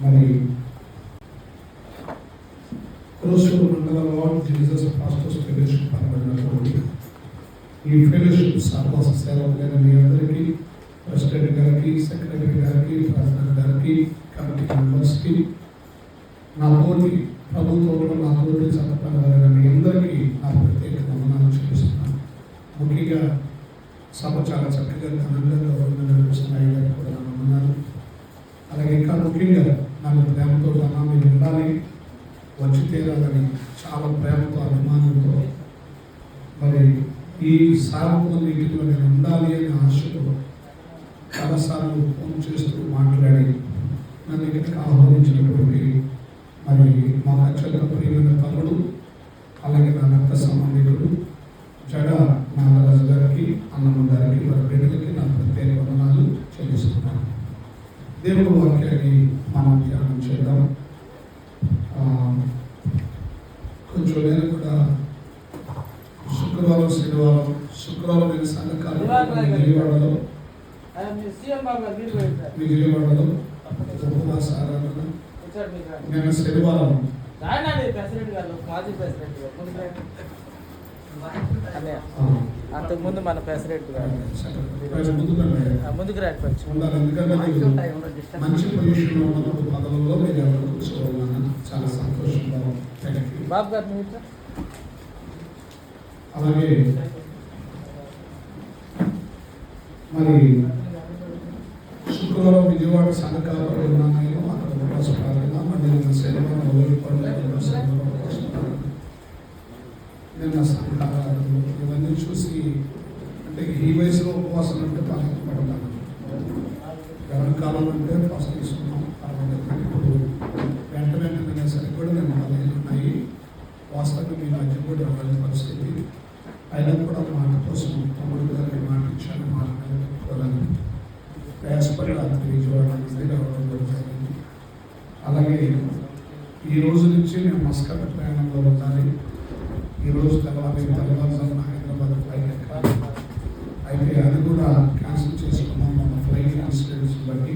మరి క్రోసూరు మండలంలో Jesus pastors fellowship అనబడినటువంటి ఈ ఫెలోషిప్ సహవాస సేవకులైన మీ అందరికీ, ప్రెసిడెంట్ గారికి, సెక్రటరీ గారికి, ప్రెసిడెంట్ గారికి, కమిటీ మెంబర్స్కి, నా తోటి ప్రభుత్వంలో నా తోటి చట్టపరమైన మీ అందరికీ నా ప్రత్యేక వందనాలు చూపిస్తున్నాను. ముఖ్యంగా సభ చాలా చక్కగా ఘనంగా నడిపిస్తున్నాయి గారికి కూడా నా వందనాలు. అలాగే ఇంకా ముఖ్యంగా నన్ను ప్రేమతో మీరు ఉండాలి, వచ్చి తీరాలని చాలా ప్రేమతో అభిమానంతో మరి ఈ సాగుతున్న వీటిలో నేను ఉండాలి అనే ఆశతో చాలాసార్లు ఫోన్ చేస్తూ మాట్లాడి నన్ను ఇక్కడికి ఆహ్వానించినటువంటి మరి మా అత్యంత ప్రియమైన తమ్ముడు, అలాగే నా రక్త సంబంధికుడు జడ నాగరాజు గారికి, అన్నమ్మ గారికి, వారి బిడ్డలకి నా ప్రత్యేక వందనాలు చెల్లిస్తున్నాను. దేవుడు వాక్యాన్ని మనం ధ్యానం చేద్దాం. కొంచెం నేను కూడా శుక్రవారం శనివారం నేను సంఘకాలం విజయవాడలో ఉపవాస ఆరాధన. నేను శనివారం అంతకుముందు మన ప్రెసిడెంట్ ముందుకు రాడు మంచి పొజిషన్ ఉన్నప్పుడు పదవుల్లో మీరు ఎవరు కూర్చోవాలని చాలా సంతోషంగా బాబు గారు. అలాగే మరి శుక్రవారం విజయవాడ సంఘకాలంలో ఉన్నాను. అక్కడ ఉపవాస ప్రార్థన, మళ్ళీ నేను శనివారం నేను సంఘారాధనలు ఇవన్నీ చూసి అంటే ఈ వయసులో ఉపవాసం అంటే బాధపడ్డాను. గర్భకాలం అంటే ఫస్ట్ తీసుకున్నాం, ఇప్పుడు వెంటనే సరికి కూడా నేను పదహైదు ఉన్నాయి. వాస్తవంగా మీ మధ్య కూడా రావాల్సిన పరిస్థితి అయినా కూడా మాట కోసం తమ్ముడు గారికి మాట ఇచ్చాను, మాట పెట్టుకోవాలని ప్రయాసపడి రాత్రి విజయవాడ రావడం జరుగుతుంది. అలాగే ఈ రోజు నుంచి నేను మస్కట్ ప్రయాణంలో ఉండాలి. ఈరోజు తెల్లవారుజామున హైదరాబాద్ ఫ్లైట్ ఎక్కాలి. అయితే అది కూడా క్యాన్సిల్ చేసుకున్నాం. మన ఫ్లైట్ ఇన్సిడెంట్స్ బట్టి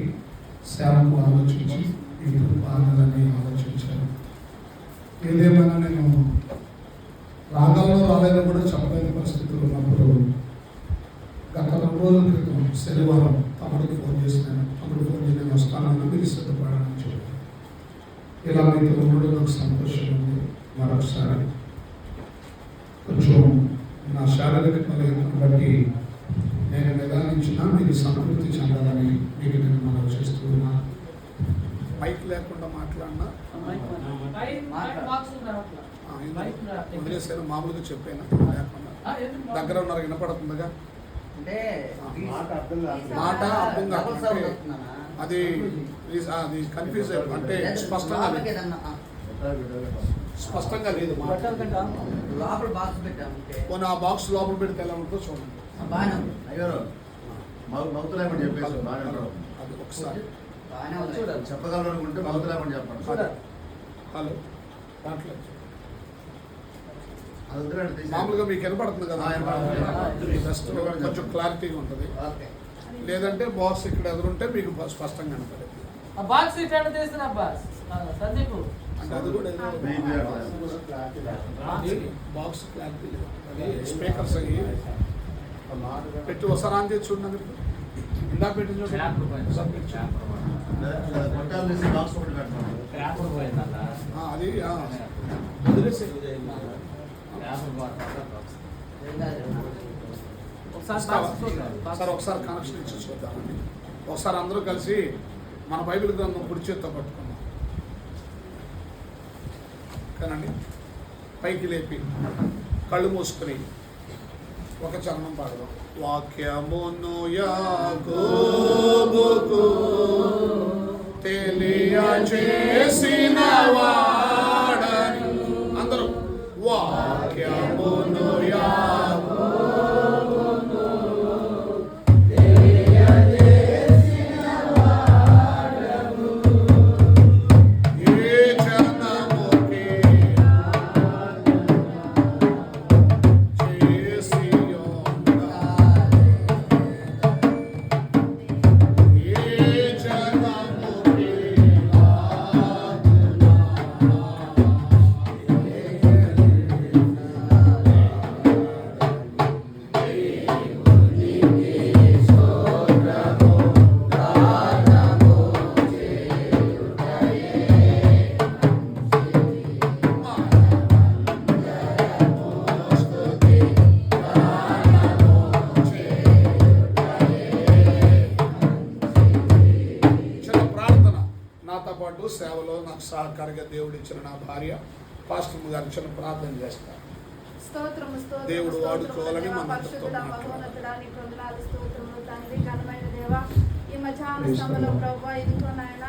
సేవకు ఆలోచించి ఇప్పుడు ఆనందాన్ని ఆలోచించాను. ఏదేమైనా నేను రాగంలో రాలేదని కూడా చెప్పలేని పరిస్థితులు ఉన్నప్పుడు గత 2 రోజుల క్రితం శనివారం తమ్ముడికి ఫోన్ చేసి నేను వస్తానని మీరు సిద్ధపడాలని చెప్పాను. ఇలా మీతో ఉండడం నాకు సంతోషం ఉంది. మరొకసారి కొంచెం నా శారీరక బలహీనతను బట్టి నేను నిదానించినా మీరు సంతృప్తి చెందాలని మీకు నేను మనం చేస్తున్నా. మైక్ లేకుండా మాట్లాడినా వదిలేసాను, మామూలుగా చెప్పాను లేకుండా. దగ్గర ఉన్నారు, వినపడుతుందిగా మాట అర్థం కాకుండా అది కన్ఫ్యూజ్ అయిపోయి అంటే స్పష్టంగా లేదు. కొన్ని ఆ బాక్స్ లోపల పెడితే ఎలా ఉంటుందో చూడండి. అది ఒకసారి చెప్పగలనుకుంటే మగుతులేమని చెప్పండి. హలో, మామూలుగా మీకు వినపడుతుంది కదా, జస్ట్ కొంచెం క్లారిటీగా ఉంటుంది. లేదంటే బాక్స్ ఇక్కడ ఎదురుంటే మీకు స్పష్టంగా కనపడేది. అంటే అది కూడా బాక్స్ క్లారిటీ లేదు. అది స్పీకర్స్ అయ్యి పెట్టి ఒకసారి ఆన్ చేసి చూడండి. ఇందా పెట్టి చూడండి. అది ఒకసారి కనెక్షన్ ఇచ్చి చూద్దామండి. ఒకసారి అందరూ కలిసి మన బైబిల్ గ్రంథం కుడి చేత్తో పట్టుకున్నాం కానండి. పైకి లేపి కళ్ళు మూసుకుని ఒక చరణం పాడదాం. వాక్యమును యాకోబుకు తెలియజేసిన వాడని అందరూ వాక్యమును నాతో పాటు సేవలో నాకు సహకారిగా దేవుడు ఇచ్చిన నా భార్య పాస్టర్ గారు చిన్న ప్రార్థన చేస్తారు. స్తోత్రము దేవుడు స్తోత్రము వాడుకోవాలని స్తోత్రము మన పరిశుద్ధుడా మహోన్నతుడా నీ వందనాలు స్తోత్రములు తండ్రి ఘనమైన దేవా ఈ మధ్యాహ్న సమయంలో ప్రభువా ఇదిగో నాయన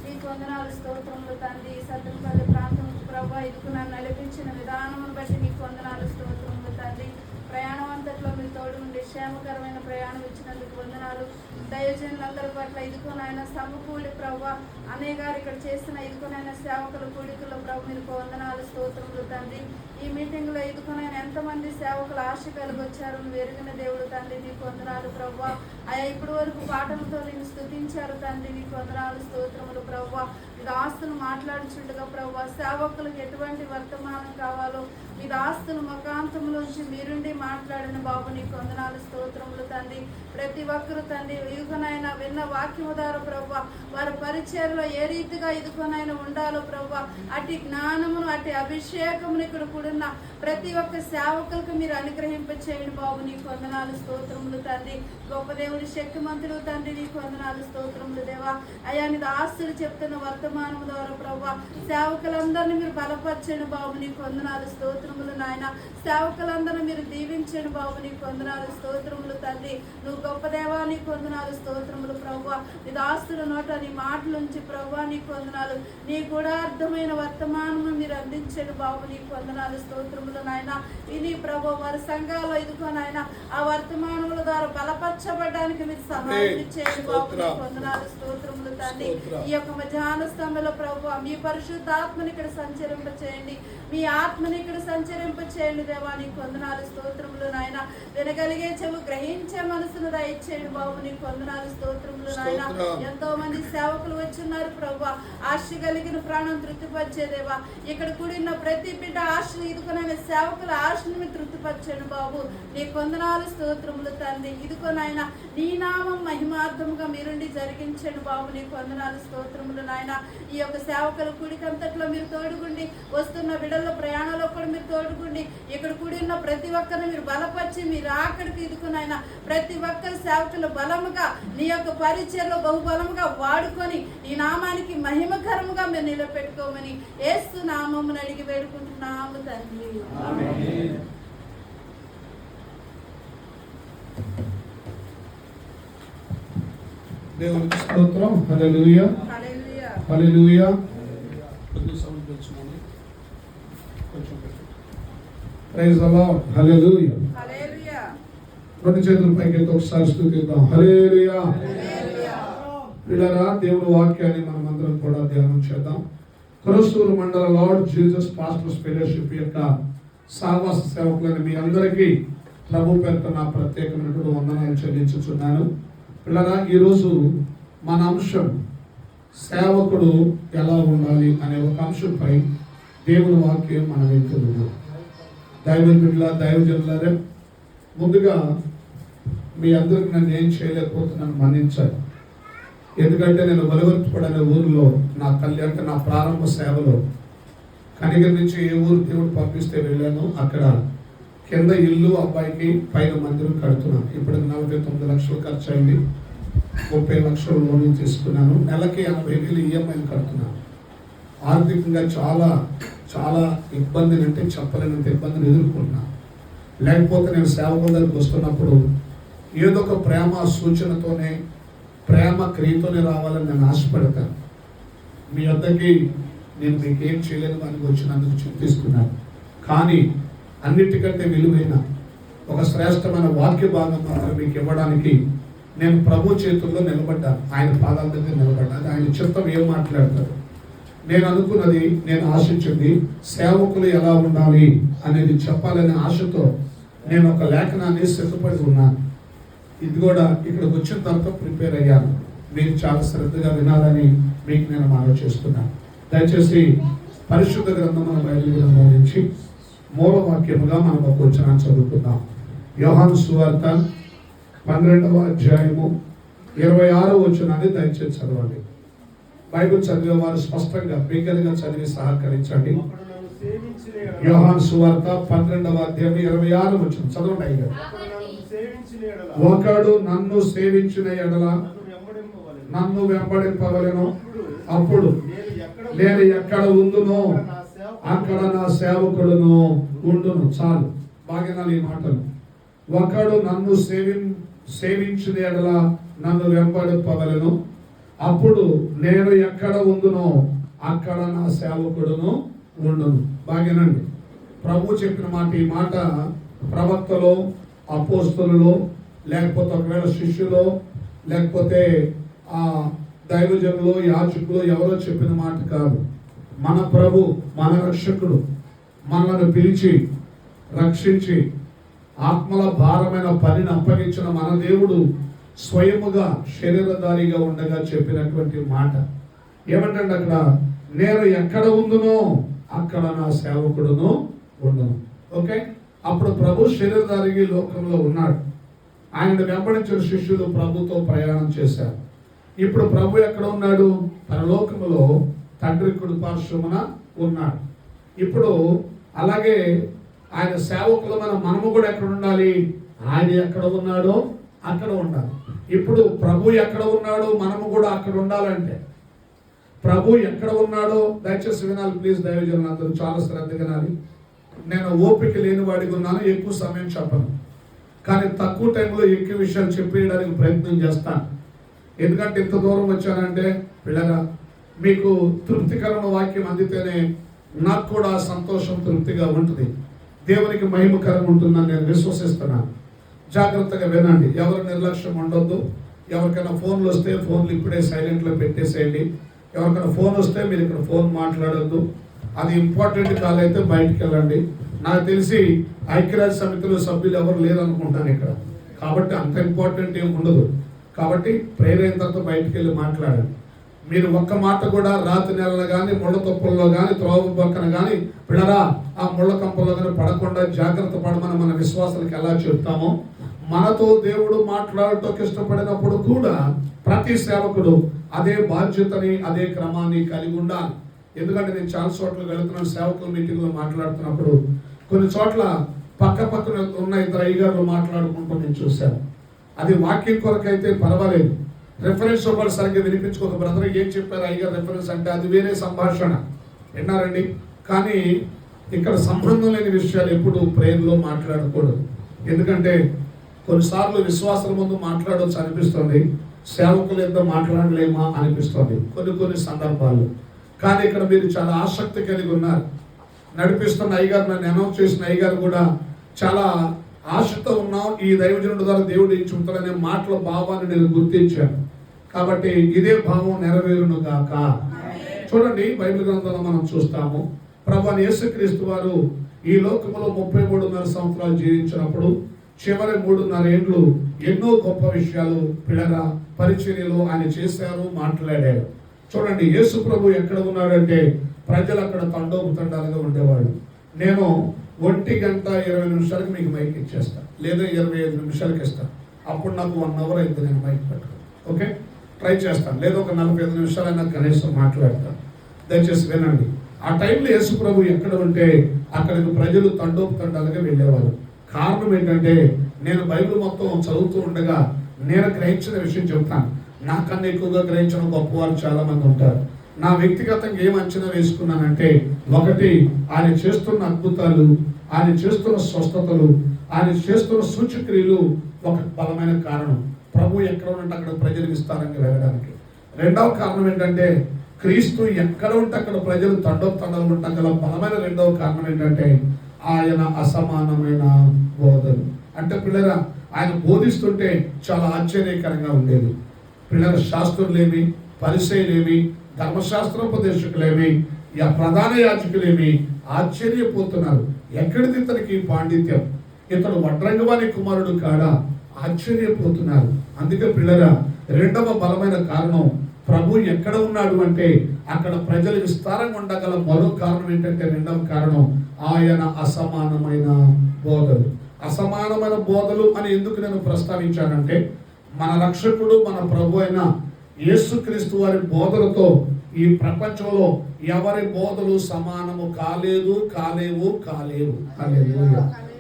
నీకు వందనాలు స్తోత్రములు తండ్రి సత్తుపల్లి ప్రాంతం ప్రభువా ఇదిగో నన్ను నడిపించిన విధానమును బట్టి నీకు వందనాలు స్తోత్రములు తండ్రి ప్రయాణం అంతట్లో మీరు తోడు ఉండి క్షేమకరమైన ప్రయాణం ఇచ్చినందుకు వందనాలు. దైవజనులందరి పట్ల ఇదిగోనైనా సమకూడి ప్రభువా అన్నయ్య గారు ఇక్కడ చేసిన ఇదిగోనైనా సేవకుల కూడికలో ప్రభు మీకు వందనాలు స్తోత్రములు తండ్రి. ఈ మీటింగ్ లో ఇదిగోనైనా ఎంతమంది సేవకులు ఆశ కలిగి వచ్చారు నువ్వు ఎరిగిన దేవుడు తండ్రి నీకు వందనాలు ప్రభువా. అయ్యా ఇప్పటి వరకు పాటలతో నేను స్తుతించారు తండ్రి నీకు వందనాలు స్తోత్రములు ప్రభువా. ఇది ఆస్తులు మాట్లాడుచుండగా ప్రభువా సేవకులకు ఎటువంటి వర్తమానం కావాలో మీ ఆస్తులు ముఖాంతంలోంచి మీరుండి మాట్లాడిన బాబు నీకు వందనాలు స్తోత్రములు తండ్రి. ప్రతి ఒక్కరు తండ్రి ఇదిగోనైనా విన్న వాక్యము ద్వారా ప్రభువా వారి పరిచర్లో ఏ రీతిగా ఇదిగోనైనా ఉండాలో ప్రభువా అటు జ్ఞానమును అటు అభిషేకమును ఇక్కడ కూడిన ప్రతి ఒక్క సేవకులకు మీరు అనుగ్రహింప చేయండి బాబు నీకు వందనాలు స్తోత్రములు తండ్రి. గొప్ప దేవుడి శక్తిమంతుడు తండ్రి నీకు వందనాలు స్తోత్రములు దేవా. అయ్యా నీ ఆస్తులు చెప్తున్న వర్తమానం ద్వారా ప్రభువా సేవకులందరినీ మీరు బలపరచండి బాబు నీకు వందనాలు స్తోత్రములు నాయన. సేవకులందరూ మీరు దీవించండి బాబు నీకు వందనాలు స్తోత్రములు తండ్రి. నువ్వు గొప్ప దేవా నీకు వందనాలు స్తోత్రములు ప్రభువా. నీ ఆస్తుల నోట నీ మాటలుంచి ప్రభువా నీకు వందనాలు నీ కూడా అర్థమైన వర్తమానము మీరు అందించండి బాబు నీకు వందనాలు స్తోత్రములు నాయన. ఇది ప్రభు వారి సంఘాల్లో ఇదిగో నాయన ఆ వర్తమానముల ద్వారా బలపరచబడడానికి మీరు సహాయం చేయండి బాబు నీకు వందనాలు స్తోత్రములు తండ్రి. ఈ యొక్క మధ్యాహ్న స్థంలో ప్రభు మీ పరిశుద్ధాత్మని ఇక్కడ సంచరింప చేయండి, మీ ఆత్మని ఇక్కడ సంచరింప చేయండి దేవా నీకు వందనాలు స్తోత్రములు నాయన. వినగలిగే చెవు గ్రహించే మనసును దయచేయండి బాబు నీకు వందనాలు స్తోత్రములు నాయన. ఎంతో మంది సేవకులు వచ్చిన్నారు ప్రభు ఆశ కలిగిన ప్రాణం తృప్తిపరిచేదేవా ఇక్కడ కూడిన ప్రతి బిడ్డ ఆశలు ఇదికొనైనా సేవకుల ఆశను తృప్తిపరచండి బాబు నీకు వందనాలు స్తోత్రములు తండ్రి. ఇదికొనైనా నీ నామం మహిమార్థముగా మీరుండి జరిగించండి బాబు నీకు వందనాలు స్తోత్రములు నాయన. ఈ యొక్క సేవకుల కూడికంతట్లో మీరు తోడుగుండి వస్తున్న బిడ్డల ప్రయాణంలో కూడా మీరు తోడుగుండి ఇక్కడ కూడిన ప్రతి ఒక్కరిని మీరు బలపరిచి మీరు ఆఖరికి ఇదికునైనా ప్రతి ఒక్కరి సేవకుల బలముగా నీ యొక్క పరిచయలో బహుబలముగా వాడుకొని ఈ నామానికి మహిమకరముగా మీరు నిలబెట్టుకోమని యేసు నామమును అడిగి వేడుకుంటున్నాము తండ్రి. దేవునికి స్తోత్రం. హల్లెలూయా హల్లెలూయా హల్లెలూయా. కొద్ది సౌండ్ పెంచుకోండి కొంచెం. Praise the Lord. Hallelujah hallelujah. రెండు చేతుల పైకి ఒకసారి స్తుతిద్దాం. హల్లెలూయా హల్లెలూయా. పిల్లరా దేవుని వాక్యాన్ని మనం అందరం కూడా ధ్యానం చేద్దాం. కొరసూరు మండల లార్డ్ జీసస్ పాస్టర్స్ ఫెలోషిప్ యొక్క సహవాస సేవకులని మీ అందరికీ ప్రభు పేరుతో నా ప్రత్యేకమైనటువంటి వందనాలు చెల్లించుచున్నాను. పిల్లరా ఈరోజు మన అంశం సేవకుడు ఎలా ఉండాలి అనే ఒక అంశంపై దేవుని వాక్యం మనం వింటున్నాం. దైవజనులారా ముందుగా మీ అందరికి నన్ను ఏం చేయలేకపోతున్నాను మన్నించాలి. ఎందుకంటే నేను వలవర్తిపూడి అనే ఊరిలో నా అంటే నా ప్రారంభ సేవలో కనిగిరి నుంచి ఏ ఊరు దేవుడు పంపిస్తే వెళ్ళాను. అక్కడ కింద ఇల్లు అబ్బాయికి పైన మందిరం కడుతున్నాను. ఇప్పటికి 49 లక్షలు ఖర్చు అయింది. 30 లక్షలు లోన్ తీసుకున్నాను. నెలకి 80,000 ఈఎంఐలు కడుతున్నాను. ఆర్థికంగా చాలా చాలా ఇబ్బందిని అంటే చెప్పలేనంత ఇబ్బందిని ఎదుర్కొన్నాను. లేకపోతే నేను సేవకుల దగ్గరికి వస్తున్నప్పుడు ఏదో ఒక ప్రేమ సూచనతోనే ప్రేమ క్రియతోనే రావాలని నేను ఆశపడతాను. మీ వద్దకి నేను మీకు ఏం చేయలేదు దానికి వచ్చినందుకు చింతిస్తున్నాను. కానీ అన్నిటికంటే విలువైన ఒక శ్రేష్టమైన వాక్య భాగం మాత్రం మీకు ఇవ్వడానికి నేను ప్రభు చేతుల్లో నిలబడ్డాను. ఆయన పాదాల దగ్గర నిలబడ్డాను. ఆయన చిత్తం ఏం మాట్లాడతారు. నేను అనుకున్నది, నేను ఆశించింది సేవకులు ఎలా ఉండాలి అనేది చెప్పాలనే ఆశతో నేను ఒక లేఖనాన్ని సిద్ధపడి ఉన్నాను. ఇది కూడా ఇక్కడికి వచ్చిన తర్వాత ప్రిపేర్ అయ్యాను. మీరు చాలా శ్రద్ధగా వినాలని మీకు నేను మనవి చేస్తున్నాను. దయచేసి పరిశుద్ధ గ్రంథమున బైబిల్ గ్రంథం నుంచి మూల వాక్యముగా మనం ఒక వచనాన్ని చదువుకుందాం. యోహాను సువార్త 12వ అధ్యాయము 26వ వచనాన్ని దయచేసి చదవండి. బైబిల్ చదివేవారు స్పష్టంగా బిగ్గరగా చదివి సహకరించండి. యోహాను సువార్త 12వ అధ్యాయం 26వ వచనం చదవండి. అయ్యారు ఒకడు నన్ను సేవించిన ఎడల నన్ను వెంబడింపవలెను, అప్పుడు నేను ఎక్కడ ఉందునో అక్కడ నా సేవకుడును ఉండును. చాలు, బాగా ఈ మాటలు. ఒకడు నన్ను సేవించిన ఎడల నన్ను వెంబడింపవలెను. అప్పుడు నేను ఎక్కడ ఉందునో అక్కడ నా సేవకుడును ఉండును. బాగేనండి. ప్రభు చెప్పిన మాట, ఈ మాట ప్రవక్తలో, అపోస్తలులో, లేకపోతే ఒకవేళ శిష్యులో, లేకపోతే ఆ దైవజనులు, యాజకులు ఎవరో చెప్పిన మాట కాదు. మన ప్రభు, మన రక్షకుడు మనల్ని పిలిచి రక్షించి ఆత్మల భారమైన పనిని అప్పగించిన మన దేవుడు స్వయముగా శరీరధారిగా ఉండగా చెప్పినటువంటి మాట ఏమంటే అక్కడ, నేను ఎక్కడ ఉందునో అక్కడ నా సేవకుడును ఉండను. ఓకే, అప్పుడు ప్రభు శరీరధారిగా లోకంలో ఉన్నాడు. ఆయన వెంబడించిన శిష్యులు ప్రభుతో ప్రయాణం చేశారు. ఇప్పుడు ప్రభు ఎక్కడ ఉన్నాడు? పరలోకములో తండ్రి కుడి పార్శ్వమున ఉన్నాడు. ఇప్పుడు అలాగే ఆయన సేవకులమైన మనము కూడా ఎక్కడ ఉండాలి? ఆయన ఎక్కడ ఉన్నాడో అక్కడ ఉండాలి. ఇప్పుడు ప్రభు ఎక్కడ ఉన్నాడో మనము కూడా అక్కడ ఉండాలంటే, ప్రభు ఎక్కడ ఉన్నాడో దయచేసి వినాలి ప్లీజ్. దైవజనులు అందరూ చాలా శ్రద్ధగా వినాలి. నేను ఓపిక లేని వాడిగా ఉన్నాను, ఎక్కువ సమయం చెప్పను, కానీ తక్కువ టైంలో ఎక్కువ విషయాలు చెప్పేయడానికి ప్రయత్నం చేస్తాను. ఎందుకంటే ఇంత దూరం వచ్చానంటే పిల్లగా మీకు తృప్తికరమైన వాక్యం అందితేనే నాకు కూడా సంతోషం, తృప్తిగా ఉంటుంది, దేవునికి మహిమకరంగా ఉంటుందని నేను విశ్వసిస్తున్నాను. జాగ్రత్తగా వినండి, ఎవరు నిర్లక్ష్యం ఉండొద్దు. ఎవరికైనా ఫోన్లు వస్తే ఫోన్లు ఇప్పుడే సైలెంట్లో పెట్టేసేయండి. ఎవరికైనా ఫోన్ వస్తే మీరు ఇక్కడ ఫోన్ మాట్లాడొద్దు. అది ఇంపార్టెంట్ కాల్ అయితే బయటికి వెళ్ళండి. నాకు తెలిసి ఐక్యరాజ్య సమితిలో సభ్యులు ఎవరు లేరనుకుంటాను ఇక్కడ, కాబట్టి అంత ఇంపార్టెంట్ ఏమి ఉండదు. కాబట్టి ప్రేయర్ అయిన తర్వాత బయటికి వెళ్ళి మాట్లాడండి. మీరు ఒక్క మాట కూడా రాతి నెలలో కానీ, ముళ్ళ తొప్పల్లో కానీ, త్రోవ పక్కన కానీ పిల్లరా ఆ ముళ్ళ కంపల్లో కానీ పడకుండా జాగ్రత్త పడమని మన విశ్వాసాలకు ఎలా చెప్తామో, మనతో దేవుడు మాట్లాడటం ఇష్టపడినప్పుడు కూడా ప్రతి సేవకుడు అదే బాధ్యతని, అదే క్రమాన్ని కలిగి ఉండాలి. ఎందుకంటే నేను చాలా చోట్ల వెళుతున్నాను, సేవకుల మీటింగ్లో మాట్లాడుతున్నప్పుడు కొన్ని చోట్ల పక్క పక్కన ఉన్న ఇద్దరు అయ్యగారులు మాట్లాడుకుంటూ నేను చూశాను. అది వాక్యం కొరకైతే పర్వాలేదు, రెఫరెన్స్ ఒకళ్ళు సరిగ్గా వినిపించుకోక బ్రదర్ ఏం చెప్పారు అయ్యగారు రెఫరెన్స్ అంటే అది వేరే సంభాషణ విన్నారండి. కానీ ఇక్కడ సంబంధం లేని విషయాలు ఎప్పుడు ప్రేయర్లో మాట్లాడకూడదు. ఎందుకంటే కొన్నిసార్లు విశ్వాసాల ముందు మాట్లాడవచ్చు అనిపిస్తుంది, సేవకులు ఎంతో మాట్లాడలేమా అనిపిస్తుంది కొన్ని సందర్భాల్లో. కానీ ఇక్కడ మీరు చాలా ఆసక్తి కలిగి ఉన్నారు. నడిపిస్తున్న అయ్యగారు, నన్ను అనౌన్స్ చేసిన అయ్యగారు కూడా చాలా ఆశతో ఉన్నాం, ఈ దైవజనుడి ద్వారా దేవుడు ఏం చెబుతాడనే మాటల భావాన్ని నేను గుర్తించాను. కాబట్టి ఇదే భావం నెరవేరును గాక. చూడండి, బైబిల్ గ్రంథంలో మనం చూస్తాము, ప్రభువైన యేసుక్రీస్తు వారు ఈ లోకంలో 33.5 సంవత్సరాలు జీవించినప్పుడు చివరి 3.5 ఏళ్ళు ఎన్నో గొప్ప విషయాలు పిల్లల పరిచర్యలు ఆయన చేశారు, మాట్లాడారు. చూడండి, యేసు ప్రభు ఎక్కడ ఉన్నాడంటే ప్రజలు అక్కడ తండోపుతండాలుగా ఉండేవాడు. నేను 1:20 మీకు మైక్ ఇచ్చేస్తాను, లేదా 25 నిమిషాలకి ఇస్తాను. అప్పుడు నాకు 1 అవర్ అయితే నేను మైక్ పెట్టాను. ఓకే, ట్రై చేస్తాను, లేదా ఒక 45 నిమిషాలైనా కనీసం మాట్లాడతాను. దయచేసి వినండి. ఆ టైంలో యేసు ప్రభు ఎక్కడ ఉంటే అక్కడికి ప్రజలు తండోపుతండాలుగా వెళ్ళేవారు. కారణం ఏంటంటే నేను బైబిల్ మొత్తం చదువుతూ ఉండగా నేను గ్రహించిన విషయం చెప్తాను. నాకన్నా ఎక్కువగా గ్రహించిన గొప్పవారు చాలా మంది ఉంటారు. నా వ్యక్తిగతంగా ఏం అంచనా వేసుకున్నానంటే, ఒకటి ఆయన చేస్తున్న అద్భుతాలు, ఆయన చేస్తున్న స్వస్థతలు, ఆయన చేస్తున్న సూచక్రియలు ఒక బలమైన కారణం. ప్రభు ఎక్కడ ఉంటే అక్కడ ప్రజలు విస్తారంగా వెళ్ళడానికి. రెండవ కారణం ఏంటంటే, క్రీస్తు ఎక్కడ ఉంటే అక్కడ ప్రజలు తండలు ఉంటాం గల బలమైన రెండవ కారణం ఏంటంటే ఆయన అసమానమైన బోధలు. అంటే పిల్లరా ఆయన బోధిస్తుంటే చాలా ఆశ్చర్యకరంగా ఉండేది. పిల్లల శాస్త్రులేమి, పరిసయ్యులేమి, ధర్మశాస్త్రోపదేశకులేమి, ప్రధాన యాజకులేమి ఆశ్చర్యపోతున్నారు. ఎక్కడిది ఇతనికి పాండిత్యం, ఇతడు వడ్రంగవాణి కుమారుడు కాడా, ఆశ్చర్యపోతున్నారు. అందుకే పిల్లరా రెండవ బలమైన కారణం ప్రభు ఎక్కడ ఉన్నాడు అంటే అక్కడ ప్రజలు విస్తారంగా ఉండగల మరో కారణం ఏంటంటే, రెండవ కారణం ఆయన అసమానమైన బోధలు. అసమానమైన బోధలు అని ఎందుకు నేను ప్రస్తావించానంటే, మన రక్షకుడు మన ప్రభు అయిన యేసుక్రీస్తు వారి బోధలతో ఈ ప్రపంచంలో ఎవరి బోధలు సమానము కాలేవు.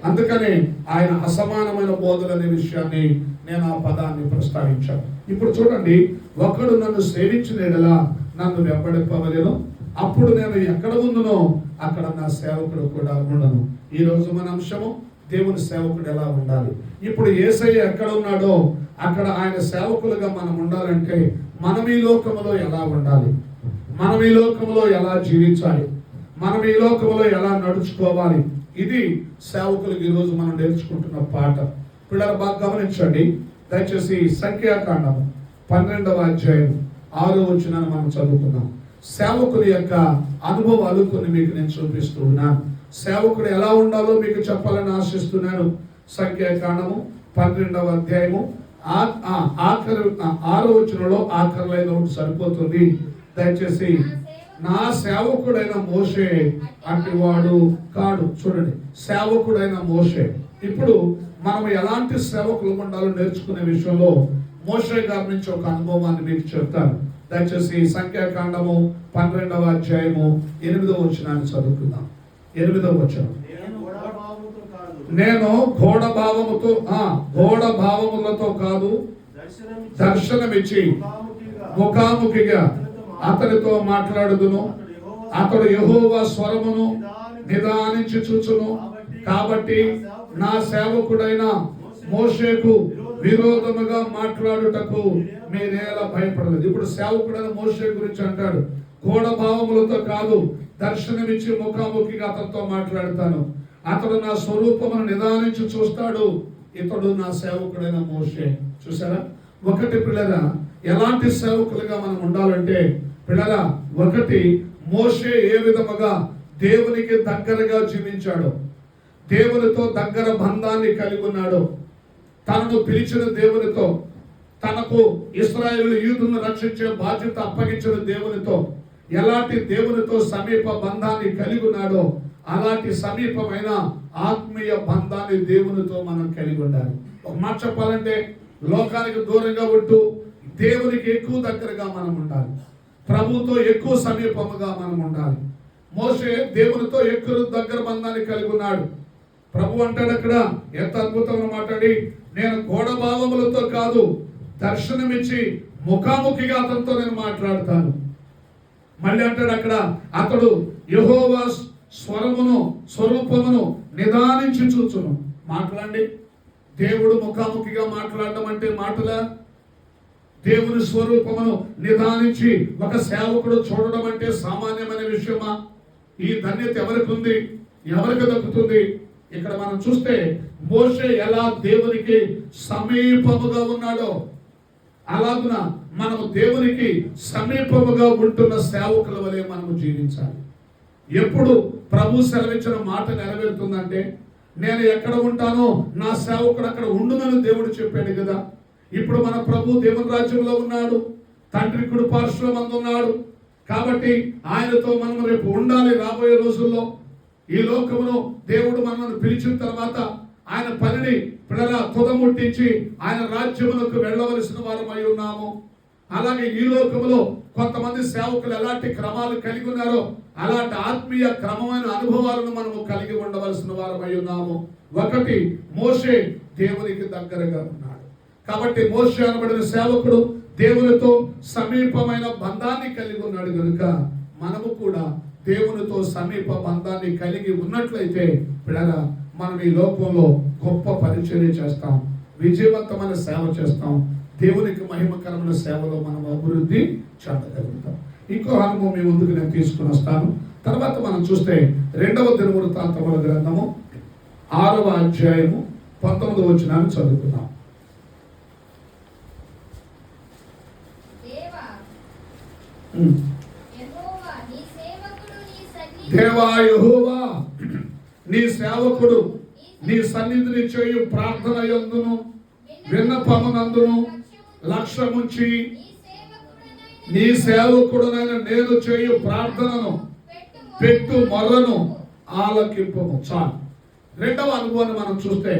అందుకనే ఆయన అసమానమైన బోధలు అనే విషయాన్ని నేను ఆ పదాన్ని ప్రస్తావించాను. ఇప్పుడు చూడండి, ఒకడు నన్ను సేవించిన యెడల నన్ను వెంబడింపవలెను, అప్పుడు నేను ఎక్కడ ఉందునో అక్కడ నా సేవకుడు కూడా ఉండను. ఈ రోజు మన అంశము దేవుని సేవకుడు ఎలా ఉండాలి. ఇప్పుడు యేసయ్య ఎక్కడ ఉన్నాడో అక్కడ ఆయన సేవకులుగా మనం ఉండాలంటే మనం ఈ లోకములో ఎలా ఉండాలి, మనం ఈ లోకములో ఎలా జీవించాలి, మనం ఈ లోకంలో ఎలా నడుచుకోవాలి, ఇది సేవకులకు ఈరోజు మనం నేర్చుకుంటున్న పాట. పిల్లలు బాగా గమనించండి దయచేసి. సంఖ్యాకాండము 12వ అధ్యాయం 6వ వచనాన్ని మనం చదువుకుందాం. సేవకుల యొక్క అనుభవాలు కొన్ని మీకు నేను చూపిస్తూ ఉన్నాను. సేవకుడు ఎలా ఉండాలో మీకు చెప్పాలని ఆశిస్తున్నాను. సంఖ్యాకాండము 12వ అధ్యాయము ఆఖరి 6వ వచనంలో ఆఖరి లైన్ ఒకటి సరిపోతుంది. దయచేసి నా సేవకుడైన మోషే అట్టివాడు కాడు. చూడండి, సేవకుడైన మోషే. ఇప్పుడు మనం ఎలాంటి సేవకులు ఉండాలో నేర్చుకునే విషయంలో మోషే గారి నుంచి ఒక అనుభవాన్ని మీకు చెప్తాను. దయచేసి సంఖ్యాకాండము 12వ అధ్యాయము 8వ వచనాన్ని చదువుకుందాం. 8వ వచనం. నేను ఘోడ భావములతో కాదు దర్శనమిచ్చి ముఖాముఖిగా అతనితో మాట్లాడుదును, అతడు యెహోవా స్వరమును నిదానించి చూచును. కాబట్టి నా సేవకుడైన మోషేకు విరోధముగా మాట్లాడుటకు మీరేలా భయపడలేదు. ఇప్పుడు సేవకుడైన మోషే గురించి అంటాడు, ఘోడ భావములతో కాదు దర్శనమిచ్చి ముఖాముఖిగా అతనితో మాట్లాడతాను, అతడు నా స్వరూపమును నిదానించి చూస్తాడు, ఇతడు నా సేవకుడైన మోషే. చూసారా? ఒకటి పిల్లరా, ఎలాంటి సేవకులుగా మనం ఉండాలంటే పిల్లరా, ఒకటి మోషే ఏ విధముగా దేవునికి దగ్గరగా జీవించాడో, దేవునితో దగ్గర బంధాన్ని కలిగి ఉన్నాడో, తనను పిలిచిన దేవునితో, తనకు ఇశ్రాయేలు యూదులను రక్షించే బాధ్యత అప్పగించిన దేవునితో, ఎలాంటి దేవునితో సమీప బంధాన్ని కలిగి ఉన్నాడో అలాంటి సమీపమైన ఆత్మీయ బంధాన్ని దేవునితో మనం కలిగి ఉండాలి. ఒక మాట చెప్పాలంటే లోకానికి దూరంగా ఉంటూ దేవునికి ఎక్కువ దగ్గరగా మనం ఉండాలి, ప్రభుతో ఎక్కువ సమీపముగా మనం ఉండాలి. మోషే దేవునితో ఎక్కువ దగ్గర బంధాన్ని కలిగి ఉన్నాడు. ప్రభు అంటాడు అక్కడ, ఎంత అద్భుతంగా మాట్లాడి, నేను ఘోడ భావములతో కాదు దర్శనమిచ్చి ముఖాముఖిగా అతనితో నేను మాట్లాడతాను. మళ్ళీ అంటాడు అక్కడ, అతడు యెహోవా స్వరూపమును నిదానించి చూచును. మాట్లాడండి, దేవుడు ముఖాముఖిగా మాట్లాడడం అంటే మాటలా? దేవుని స్వరూపమును నిదానించి ఒక సేవకుడు చూడడం అంటే సామాన్యమైన విషయమా? ఈ ధన్యత ఎవరికి ఉంది, ఎవరికి దక్కుతుంది? ఇక్కడ మనం చూస్తే మోషే ఎలా దేవునికి సమీపముగా ఉన్నాడో అలాగున మనము దేవునికి సమీపముగా ఉంటున్న సేవకుల వలె మనము జీవించాలి. ఎప్పుడు ప్రభు సెలవిచ్చిన మాట నెరవేరుతుందంటే, నేను ఎక్కడ ఉంటానో నా సేవకుడు అక్కడ ఉండునని దేవుడు చెప్పాడు కదా. ఇప్పుడు మన ప్రభు దేవుని రాజ్యంలో ఉన్నాడు, తండ్రి కుడి పార్శ్వమందు ఉన్నాడు. కాబట్టి ఆయనతో మనం రేపు ఉండాలి. రాబోయే రోజుల్లో ఈ లోకమును దేవుడు మనల్ని పిలిచిన తర్వాత ఆయన పనిని పిల్లల తుదముట్టించి ఆయన రాజ్యములకు వెళ్ళవలసిన వారమై ఉన్నాము. అలాగే ఈ లోకములో కొంతమంది సేవకులు ఎలాంటి క్రమాలు కలిగి ఉన్నారో అలాంటి ఆత్మీయ క్రమమైన అనుభవాలను మనము కలిగి ఉండవలసిన వారమై ఉన్నాము. ఒకటి, మోషే దేవునికి దగ్గరగా ఉన్నాడు. కాబట్టి మోషే అనబడిన సేవకుడు దేవునితో సమీపమైన బంధాన్ని కలిగి ఉన్నాడు కనుక మనము కూడా దేవునితో సమీప బంధాన్ని కలిగి ఉన్నట్లయితే పిల్లల మనం ఈ లోకంలో గొప్ప పరిచర్య చేస్తాం, విజయవంతమైన సేవ చేస్తాం, దేవునికి మహిమకరమైన సేవలో మనం అభివృద్ధి చెందగలుగుతాం. ఇంకో అనుభవం మీ ముందుకు నేను తీసుకుని వస్తాను. తర్వాత మనం చూస్తే 2వ దినవృత్తాంతముల గ్రంథము 6వ అధ్యాయము 19వ వచనాన్ని చదువుకుందాం. దేవా యెహోవా నీ సేవకుడు నీ సన్నిధిని చేయు ప్రార్థన యందును విన్నపమునందును లక్ష్యముంచి నీ సేవకుడునైన నేను చేయు ప్రార్థనను పెట్టు మొర్రను ఆలకింపము. చాలు. 2వ అనుభవాన్ని మనం చూస్తే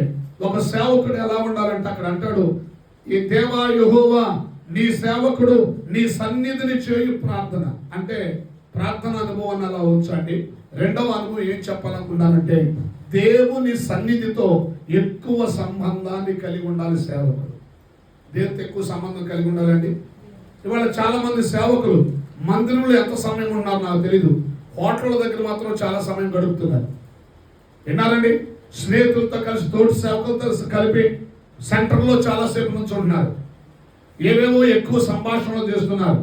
ఒక సేవకుడు ఎలా ఉండాలంటే అక్కడ అంటాడు, ఈ దేవా యెహోవా నీ సేవకుడు నీ సన్నిధిని చేయు ప్రార్థన అంటే ప్రార్థన అనుభవాన్ని అలా ఉంచండి. 2వ అనుభవం ఏం చెప్పాలనుకున్నానంటే దేవుని సన్నిధితో ఎక్కువ సంబంధాన్ని కలిగి ఉండాలి సేవకుడు. దేవునితో ఎక్కువ సంబంధం కలిగి ఉండాలండి. ఇవాళ చాలా మంది సేవకులు మందిరంలో ఎంత సమయం ఉన్నారో నాకు తెలీదు, హోటళ్ళ దగ్గర మాత్రం చాలా సమయం గడుపుతున్నారు. విన్నారండి? స్నేహితులతో కలిసి, తోటి సేవకులతో కలిపి సెంటర్లో చాలాసేపు నుంచి ఉంటున్నారు. ఏవేవో ఎక్కువ సంభాషణలు చేస్తున్నారు.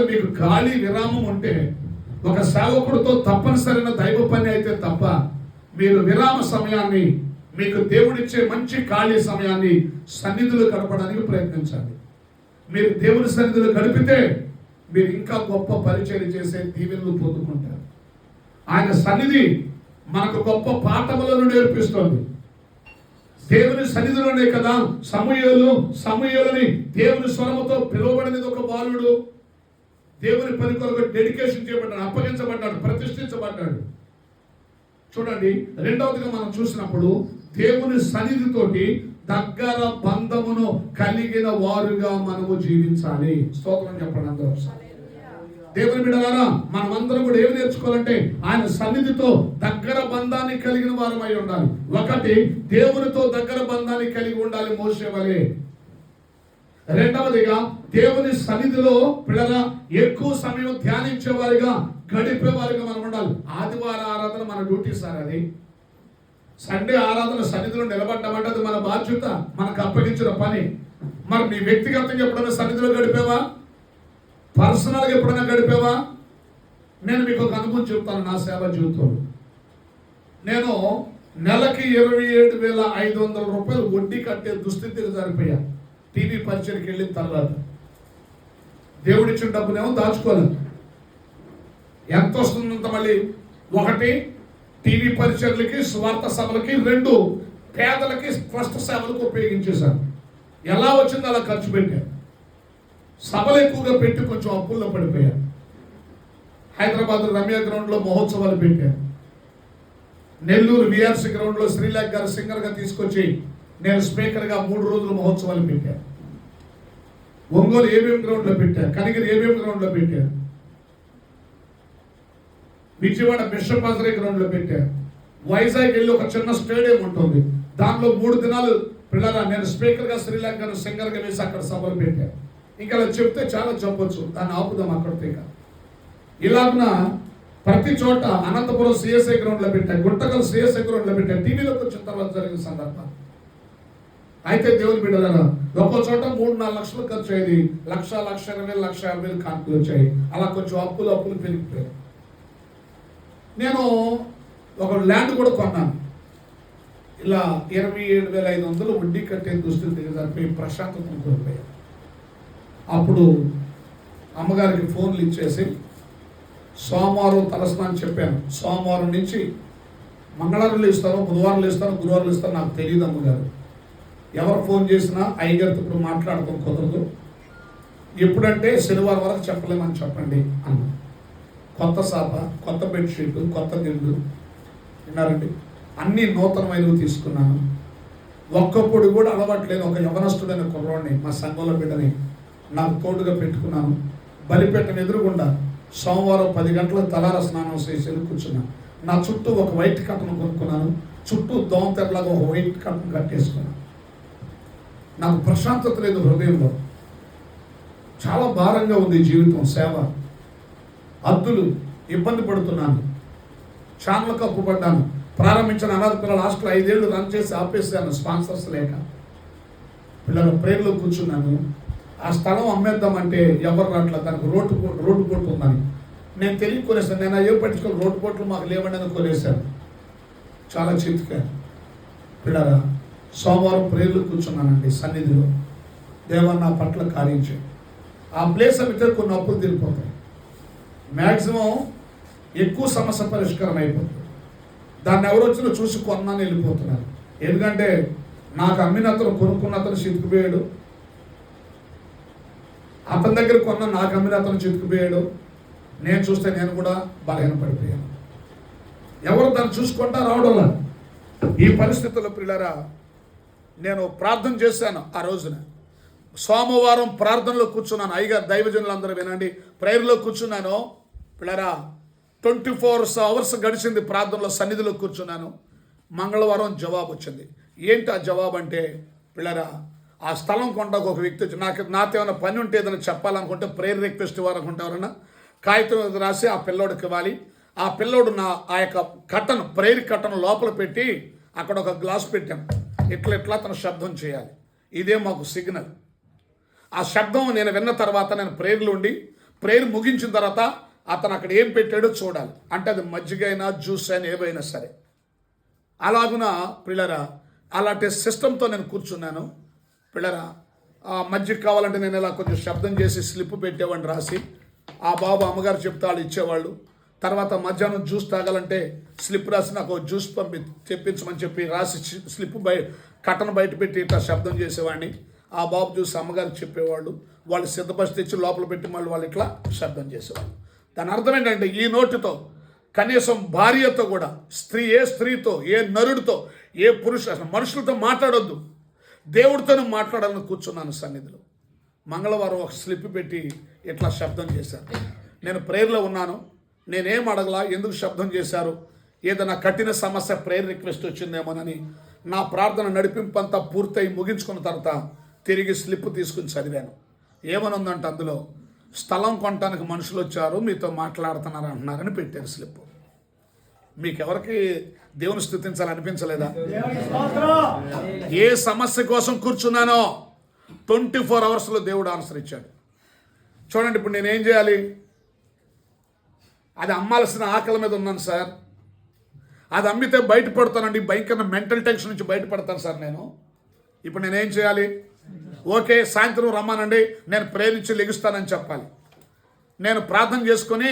మీకు ఖాళీ విరామం ఉంటే, ఒక సేవకుడితో తప్పనిసరైన దైవ పని అయితే తప్ప మీరు విరామ సమయాన్ని, మీకు దేవుడిచ్చే మంచి ఖాళీ సమయాన్ని సన్నిధిలో గడపడానికి ప్రయత్నించండి. మీరు దేవుని సన్నిధిలో గడిపితే మీరు ఇంకా గొప్ప పరిచయం చేసే దీవెనలు పొందుకుంటారు. ఆయన సన్నిధి మనకు గొప్ప పాఠములను నేర్పిస్తుంది. దేవుని సన్నిధిలోనే కదా సమూయేలుని దేవుని స్వరముతో పిలువబడినది ఒక బాలుడు. దేవుని పని కొరకు డెడికేషన్ చేయబడ్డాడు, అప్పగించబడ్డాడు, ప్రతిష్ఠించబడ్డాడు. చూడండి, రెండవదిగా మనం చూసినప్పుడు దేవుని సన్నిధితోటి దగ్గర బంధమును కలిగిన వారుగా మనము జీవించాలి. స్తోత్రం చెప్పండి అందరూ. దేవుని బిడ్డలారా, మనమందరం కూడా ఏమి నేర్చుకోవాలంటే ఆయన సన్నిధితో దగ్గర బంధాన్ని కలిగిన వారమై ఉండాలి. ఒకటి, దేవునితో దగ్గర బంధాన్ని కలిగి ఉండాలి మోషే వలె. రెండవదిగా, దేవుని సన్నిధిలో పిల్లగా ఎక్కువ సమయం ధ్యానించేవారిగా, గడిపేవారిగా మనం ఉండాలి. ఆదివార ఆరాధన మన డ్యూటీ సార్. అది సండే ఆరాధన సన్నిధిలో నిలబడ్డామంటే అది మన బాధ్యత, మనకు అప్పగించిన పని. మరి నీ వ్యక్తిగతంగా ఎప్పుడైనా సన్నిధిలో గడిపేవా? పర్సనల్గా ఎప్పుడైనా గడిపేవా? నేను మీకు ఒక అనుభవం చెప్తాను. నా సేవ జీవితంలో నేను నెలకి 27,500 రూపాయలు వడ్డీ కట్టే దుస్థితికి సరిపోయా. టీవీ పరిచయకి వెళ్ళిన తర్వాత దేవుడిచ్చిన డబ్బునేమో దాచుకోలేదు. ఎంత వస్తుందంత మళ్ళీ? ఒకటి, టీవీ పరిచర్లకి, స్వార్థ సభలకి. రెండు, పేదలకి ట్రస్ట్ సేవలకు ఉపయోగించేశాను. ఎలా వచ్చిందో అలా ఖర్చు పెట్టాను. సభలు ఎక్కువగా పెట్టి కొంచెం అప్పుల్లో పడిపోయాను. హైదరాబాద్ రమ్య గ్రౌండ్లో మహోత్సవాలు పెట్టాను. నెల్లూరు విఆర్సి గ్రౌండ్లో శ్రీలేఖ గారు సింగర్గా తీసుకొచ్చి నేను స్పీకర్గా 3 రోజులు మహోత్సవాలు పెట్టాను. ఒంగోలు ఏబిఎం గ్రౌండ్లో పెట్టాను. కనిగిరి ఏబిఎం గ్రౌండ్లో పెట్టాను. విజయవాడ బిషప్ హజరే గ్రౌండ్లో పెట్టాను. వైజాగ్ వెళ్ళి ఒక చిన్న స్టేడియం ఉంటుంది, దాంట్లో 3 దినాలు పిల్లగా నేను స్పీకర్గా శ్రీలేఖ గారు సింగర్గా వేసి అక్కడ సభలు పెట్టాను. ఇంకా అలా చెప్తే చాలా చెప్పొచ్చు, దాన్ని ఆపుదాం అక్కడితో. ఇలాగున ప్రతి చోట అనంతపురం సిఎస్ఐ గ్రౌండ్లో పెట్టాను, గుంటకల్ సిఎస్ఐ గ్రౌండ్లో పెట్టాను. టీవీలోకి వచ్చిన తర్వాత జరిగిన సందర్భం. అయితే దేవుని బిడ్డలారా, ఒక్కో చోట 3-4 లక్షలు ఖర్చు అయ్యేది. 1,00,000, 1,20,000, 1,50,000 కానుకలు వచ్చాయి. అలా కొంచెం అప్పులు పెరిగిపోయాయి. నేను ఒక ల్యాండ్ కూడా కొన్నాను. ఇలా 27,500 వడ్డీ కట్టే దుస్తులు దిగజారిపోయి ప్రశాంతతను కోల్పోయాను. అప్పుడు అమ్మగారికి ఫోన్లు ఇచ్చేసి సోమవారం తలస్నానం చెప్పాను. సోమవారం నుంచి మంగళవారం ఇస్తాను, బుధవారం ఇస్తాను, గురువారం ఇస్తాను, నాకు తెలియదు అమ్మగారు. ఎవరు ఫోన్ చేసినా అయ్యగారితో ఇప్పుడు మాట్లాడటం కుదరదు, ఎప్పుడంటే శనివారం వరకు చెప్పలేమని చెప్పండి అన్న. కొత్త సాప, కొత్త బెడ్షీట్, కొత్త దిండు, విన్నారండి, అన్నీ నూతనమైనవి తీసుకున్నాను. ఒక్కప్పుడు కూడా అలవాట్లేదు. ఒక యవనస్తుడైన కుర్రోడిని, మా సంఘంలో బిడ్డని నాకు తోడుగా పెట్టుకున్నాను. బలిపెట్టను ఎదురుగుండా సోమవారం 10 గంటలకు తలార స్నానం చేసి కూర్చున్నాను. నా చుట్టూ ఒక వైట్ కట్టను కొనుక్కున్నాను. చుట్టూ దోమతెరలాగా ఒక వైట్ కట్టను కట్టేసుకున్నాను. నాకు ప్రశాంతత లేదు హృదయంలో. చాలా భారంగా ఉంది జీవితం, సేవ, అద్దులు, ఇబ్బంది పడుతున్నాను. ఛానల్కి అప్పు పడ్డాను. ప్రారంభించిన అనాథ పిల్లల హాస్టల్ 5 ఏళ్ళు రన్ చేసి ఆపేసాను, స్పాన్సర్స్ లేక. పిల్లల ప్రేయర్లో కూర్చున్నాను. ఆ స్థలం అమ్మేద్దామంటే ఎవరు రాట్లా, దానికి రోడ్డు పోటు ఉందని. నేను తెలియ కొనేసాను. నేను అయ్యో పట్టించుకొని రోడ్డు పోట్లు మాకు లేవండి అని కొనేసాను. చాలా చితికాను. పిల్లరా, సోమవారం ప్రేయర్లో కూర్చున్నానండి సన్నిధిలో. దేవా నా పట్ల కార్యించే. ఆ ప్లేస్ అమ్మితే కొన్ని అప్పులు తీరిపోతాయి. మ్యాక్సిమం ఎక్కువ సమస్య పరిష్కారం అయిపోతుంది. దాన్ని ఎవరు వచ్చినా చూసి కొన్నాను వెళ్ళిపోతున్నారు. ఎందుకంటే నాకు అమ్మిన అతను, కొనుక్కున్న అతను చితికిపోయాడు. అతని దగ్గర కొన్న నాకు అమ్మిన అతను చితికిపోయాడు. నేను చూస్తే నేను కూడా బలహీనపడిపోయాను. ఎవరు దాన్ని చూసుకుంటా రావడంలా. ఈ పరిస్థితుల్లో పిల్లరా, నేను ప్రార్థన చేశాను. ఆ రోజున సోమవారం ప్రార్థనలో కూర్చున్నాను. అయ్యగారు దైవజనులందరూ వినండి, ప్రేయర్లో కూర్చున్నాను. పిల్లరా, 24 అవర్స్ గడిచింది ప్రార్థనలో, సన్నిధిలో కూర్చున్నాను. మంగళవారం జవాబు వచ్చింది. ఏంటి ఆ జవాబు అంటే, పిల్లరా, ఆ స్థలం కొండకు ఒక వ్యక్తి వచ్చి నాతో ఏమైనా పని ఉంటే ఏదైనా చెప్పాలనుకుంటే ప్రేయర్ రిక్వెస్ట్ ఇవ్వాలనుకుంటే ఎవరన్నా కాగితం మీద రాసి ఆ పిల్లోడికి ఇవ్వాలి. ఆ పిల్లోడు ఆ యొక్క కట్టను, ప్రేయర్ కట్టను లోపల పెట్టి అక్కడ ఒక గ్లాస్ పెట్టాం. ఇట్లా తన శబ్దం చేయాలి. ఇదే మాకు సిగ్నల్. ఆ శబ్దం నేను విన్న తర్వాత నేను ప్రేయర్లో ఉండి ప్రేయర్ ముగించిన తర్వాత అతను అక్కడ ఏం పెట్టాడో చూడాలి. అంటే అది మజ్జిగ అయినా జ్యూస్ అయినా ఏవైనా సరే. అలాగున పిల్లరా అలాంటి సిస్టంతో నేను కూర్చున్నాను. పిల్లరా మజ్జిగ కావాలంటే నేను ఇలా కొంచెం శబ్దం చేసి స్లిప్ పెట్టేవాడిని రాసి. ఆ బాబు అమ్మగారు చెప్తే వాళ్ళు ఇచ్చేవాళ్ళు. తర్వాత మధ్యాహ్నం జ్యూస్ తాగాలంటే స్లిప్ రాసి నాకు జ్యూస్ తెప్పించమని చెప్పి రాసి స్లిప్ కట్టను బయట పెట్టి ఇట్లా శబ్దం చేసేవాడిని. ఆ బాబు చూసి అమ్మగారికి చెప్పేవాళ్ళు. వాళ్ళు సిద్ధపరిచి తెచ్చి లోపల పెట్టి మళ్ళీ వాళ్ళు ఇట్లా శబ్దం చేసేవాళ్ళు. దాని అర్థం ఏంటంటే ఈ నోటితో కనీసం భార్యతో కూడా ఏ స్త్రీతో, ఏ నరుడితో, ఏ మనుషులతో మాట్లాడొద్దు. దేవుడితోనే మాట్లాడాలని కూర్చున్నాను సన్నిధిలో. మంగళవారం ఒక స్లిప్ పెట్టి ఇట్లా శబ్దం చేశారు. నేను ప్రేయర్లో ఉన్నాను. నేనేం అడగలా, ఎందుకు శబ్దం చేశారు, ఏదైనా కఠిన సమస్య ప్రేయర్ రిక్వెస్ట్ వచ్చిందేమోనని నా ప్రార్థన నడిపింపంతా పూర్తయి ముగించుకున్న తర్వాత తిరిగి స్లిప్ తీసుకుని చదివాను. ఏమనుందంటే అందులో స్థలం కొనడానికి మనుషులు వచ్చారు, మీతో మాట్లాడుతున్నారు అంటున్నారని పెట్టారు స్లిప్. మీకెవరికి దేవుని స్తుతించాలనిపించలేదా? ఏ సమస్య కోసం కూర్చున్నానో 24 అవర్స్లో దేవుడు ఆన్సర్ ఇచ్చాడు. చూడండి, ఇప్పుడు నేనేం చేయాలి? అది అమ్మాల్సిన ఆకలి మీద ఉన్నాను సార్. అది అమ్మితే బయటపడతానండి, భయంకర మెంటల్ టెన్షన్ నుంచి బయటపడతాను సార్ నేను. ఇప్పుడు నేనేం చేయాలి? ఓకే, సాయంత్రం రమ్మానండి, నేను ప్రేరించి లెగుస్తానని చెప్పాలి. నేను ప్రార్థన చేసుకొని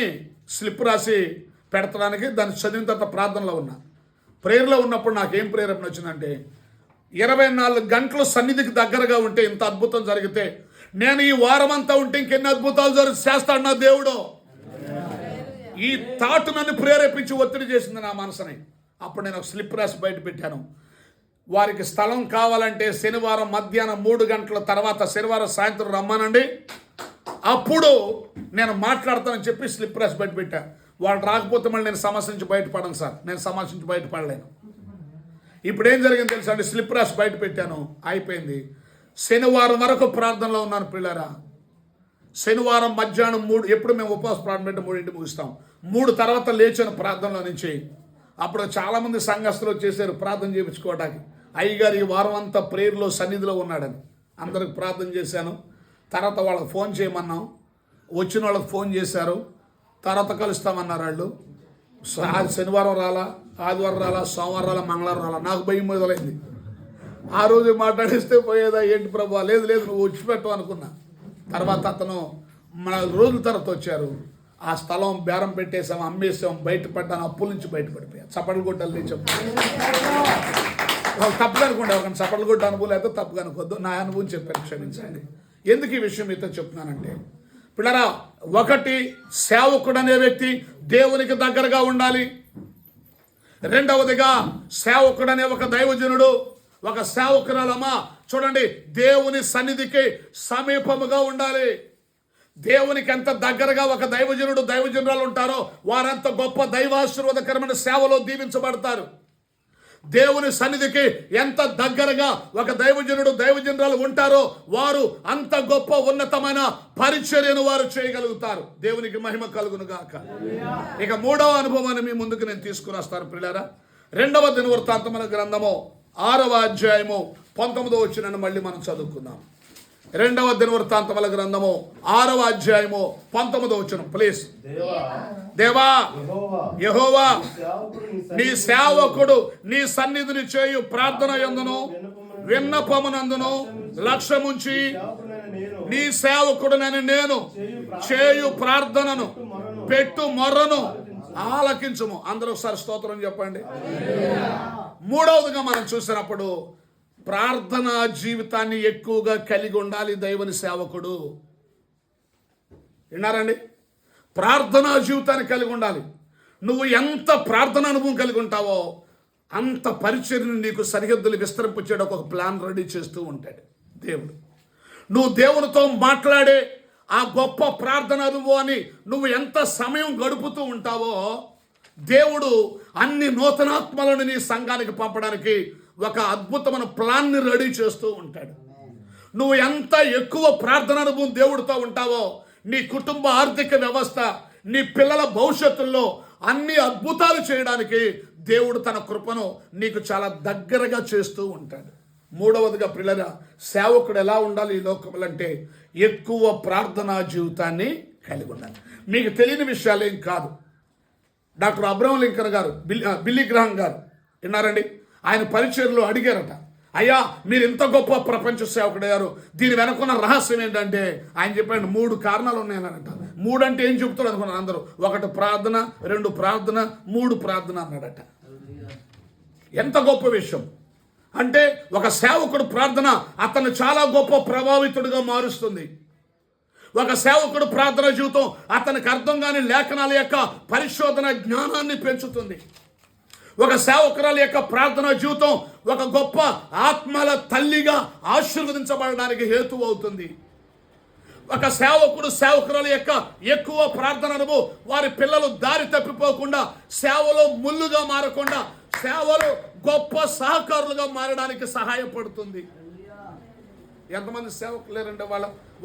స్లిప్ రాసి పెడతానికి దాన్ని చదివిన తర్వాత ప్రార్థనలో ఉన్నా. ప్రేయర్లో ఉన్నప్పుడు నాకేం ప్రేరేపణ వచ్చిందంటే 24 గంటలు సన్నిధికి దగ్గరగా ఉంటే ఇంత అద్భుతం జరిగితే నేను ఈ వారం అంతా ఉంటే ఇంకెన్ని అద్భుతాలు చేస్తాడు నా దేవుడు. ఈ థాట్ నన్ను ప్రేరేపించి ఒత్తిడి చేసింది నా మనసుని. అప్పుడు నేను ఒక స్లిప్ రాసి బయట పెట్టాను. వారికి స్థలం కావాలంటే శనివారం మధ్యాహ్నం 3 గంటల తర్వాత శనివారం సాయంత్రం రమ్మానండి, అప్పుడు నేను మాట్లాడతానని చెప్పి స్లిప్ రాసి బయట పెట్టాను. వాళ్ళు రాకపోతే మళ్ళీ నేను సమస్య నుంచి బయటపడను సార్, నేను సమస్య నుంచి బయటపడలేను. ఇప్పుడు ఏం జరిగింది తెలుసా అండి? స్లిప్ రాసి బయట పెట్టాను, అయిపోయింది. శనివారం వరకు ప్రార్థనలో ఉన్నాను పిల్లరా. శనివారం మధ్యాహ్నం 3, ఎప్పుడు మేము ఉపవాస ప్రార్థన పెట్టి 3 ముగిస్తాం. 3 తర్వాత లేచాను ప్రార్థనలో నుంచి. అప్పుడు చాలామంది సంఘస్థులు వచ్చేసారు ప్రార్థన చేయించుకోవడానికి. అయ్యగారు ఈ వారం అంతా ప్రేయర్లో సన్నిధిలో ఉన్నాడని అందరికి ప్రార్థన చేశాను. తర్వాత వాళ్ళకి ఫోన్ చేయమన్నాం. వచ్చిన వాళ్ళకి ఫోన్ చేశారు. తర్వాత కలుస్తామన్నారు వాళ్ళు. శనివారం రాలా, ఆదివారం రాలా, సోమవారం రాలా, మంగళవారం రాలా. నాకు భయం మొదలైంది. ఆ రోజు మాట్లాడిస్తే పోయేదా ఏంటి ప్రభా? లేదు నువ్వు వచ్చిపెట్టు అనుకున్నా. తర్వాత అతను మన రోజుల తర్వాత వచ్చారు. ఆ స్థలం బేరం పెట్టేసాం, అమ్మేసాం, బయటపడ్డాను. అప్పుల నుంచి బయటపడిపోయాను. చప్పట్లు కొట్టాలి చెప్పు. తప్పుగా అనుకోండి, ఎవరికైనా చప్పట్లు కొట్టే అనుభవం అయితే తప్పుగా అనుకోవద్దు. నా అనుభవం చెప్పాను, క్షమించండి. ఎందుకు ఈ విషయం మీతో చెప్తున్నానంటే పిల్లరా, ఒకటి సేవకుడు అనే వ్యక్తి దేవునికి దగ్గరగా ఉండాలి. రెండవదిగా సేవకుడు అనే ఒక దైవజనుడు, ఒక సేవకురాలమ్మా చూడండి, దేవుని సన్నిధికి సమీపముగా ఉండాలి. దేవునికి ఎంత దగ్గరగా ఒక దైవజనుడు దైవజనురాలు ఉంటారో వారంత గొప్ప దైవాశీర్వాదకరమైన సేవలో దీవించబడతారు. దేవుని సన్నిధికి ఎంత దగ్గరగా ఒక దైవజనుడు దైవజనురాలు ఉంటారో వారు అంత గొప్ప ఉన్నతమైన పరిచర్యను వారు చేయగలుగుతారు. దేవునికి మహిమ కలుగును గాక. ఇక 3వ అనుభవాన్ని మీ ముందుకు నేను తీసుకుని వస్తాను ప్రియులారా. 2వ దినవృత్తాంతముల గ్రంథము 6వ అధ్యాయము 19వ వచనాన్ని మళ్ళీ మనం చదువుకుందాం. 2వ దినవృత్తాంతముల గ్రంథము 6వ అధ్యాయము 19వ వచనం ప్లీజ్. దేవా యెహోవా, నీ సేవకుడు నీ సన్నిధిని చేయు ప్రార్థన యందును విన్నపమునందును లక్ష్యముంచి నీ సేవకుడునని నేను చేయు ప్రార్థనను పెట్టు మొర్రను ఆలకించుము. అందరూ ఒకసారి స్తోత్రం చెప్పండి. 3వదిగా మనం చూసినప్పుడు ప్రార్థనా జీవితాన్ని ఎక్కువగా కలిగి ఉండాలి దైవని సేవకుడు. విన్నారండి? ప్రార్థనా జీవితాన్ని కలిగి ఉండాలి. నువ్వు ఎంత ప్రార్థన అనుభవం కలిగి ఉంటావో అంత పరిచర్యను నీకు సరిహద్దులు విస్తరింపచేయడం ఒక ప్లాన్ రెడీ చేస్తూ ఉంటాడు దేవుడు. నువ్వు దేవునితో మాట్లాడే ఆ గొప్ప ప్రార్థన అనుభవాన్ని నువ్వు ఎంత సమయం గడుపుతూ ఉంటావో దేవుడు అన్ని నూతనాత్మలను నీ సంఘానికి పంపడానికి ఒక అద్భుతమైన ప్లాన్ని రెడీ చేస్తూ ఉంటాడు. నువ్వు ఎంత ఎక్కువ ప్రార్థన అనుభవం దేవుడితో ఉంటావో నీ కుటుంబ ఆర్థిక వ్యవస్థ, నీ పిల్లల భవిష్యత్తులో అన్ని అద్భుతాలు చేయడానికి దేవుడు తన కృపను నీకు చాలా దగ్గరగా చేస్తూ ఉంటాడు. మూడవదిగా పిల్లరా, సేవకుడు ఎలా ఉండాలి ఈ లోకంలో అంటే ఎక్కువ ప్రార్థనా జీవితాన్ని కలిగి ఉండాలి. మీకు తెలియని విషయాలు ఏం కాదు. డాక్టర్ అబ్రహం లింకన్ గారు, బిల్లీ గ్రహం గారు విన్నారండి, ఆయన పరిచర్లో అడిగారట, అయ్యా మీరు ఇంత గొప్ప ప్రపంచ సేవకుడయ్యారు, దీని వెనకున్న రహస్యం ఏంటంటే ఆయన చెప్పాడు 3 కారణాలు ఉన్నాయన్నారట. 3 అంటే ఏం చెప్తాడు అనుకున్నారు అందరూ. 1 ప్రార్థన, 2 ప్రార్థన, 3 ప్రార్థన అన్నాడట. ఎంత గొప్ప విషయం అంటే ఒక సేవకుడు ప్రార్థన అతన్ని చాలా గొప్ప ప్రభావితుడిగా మారుస్తుంది. ఒక సేవకుడు ప్రార్థన జీవితం అతనికి అర్థం కాని లేఖనాల యొక్క పరిశోధన జ్ఞానాన్ని పెంచుతుంది. ఒక సేవకురాలి యొక్క ప్రార్థన జీవితం ఒక గొప్ప ఆత్మల తల్లిగా ఆశీర్వదించబడడానికి హేతువు అవుతుంది. ఒక సేవకుడు సేవకురాలి యొక్క ఎక్కువ ప్రార్థన అనుభవం వారి పిల్లలు దారి తప్పిపోకుండా, సేవలో ముళ్ళుగా మారకుండా, సేవలో గొప్ప సహకారులుగా మారడానికి సహాయపడుతుంది. ఎంతమంది సేవకులు లేరంటే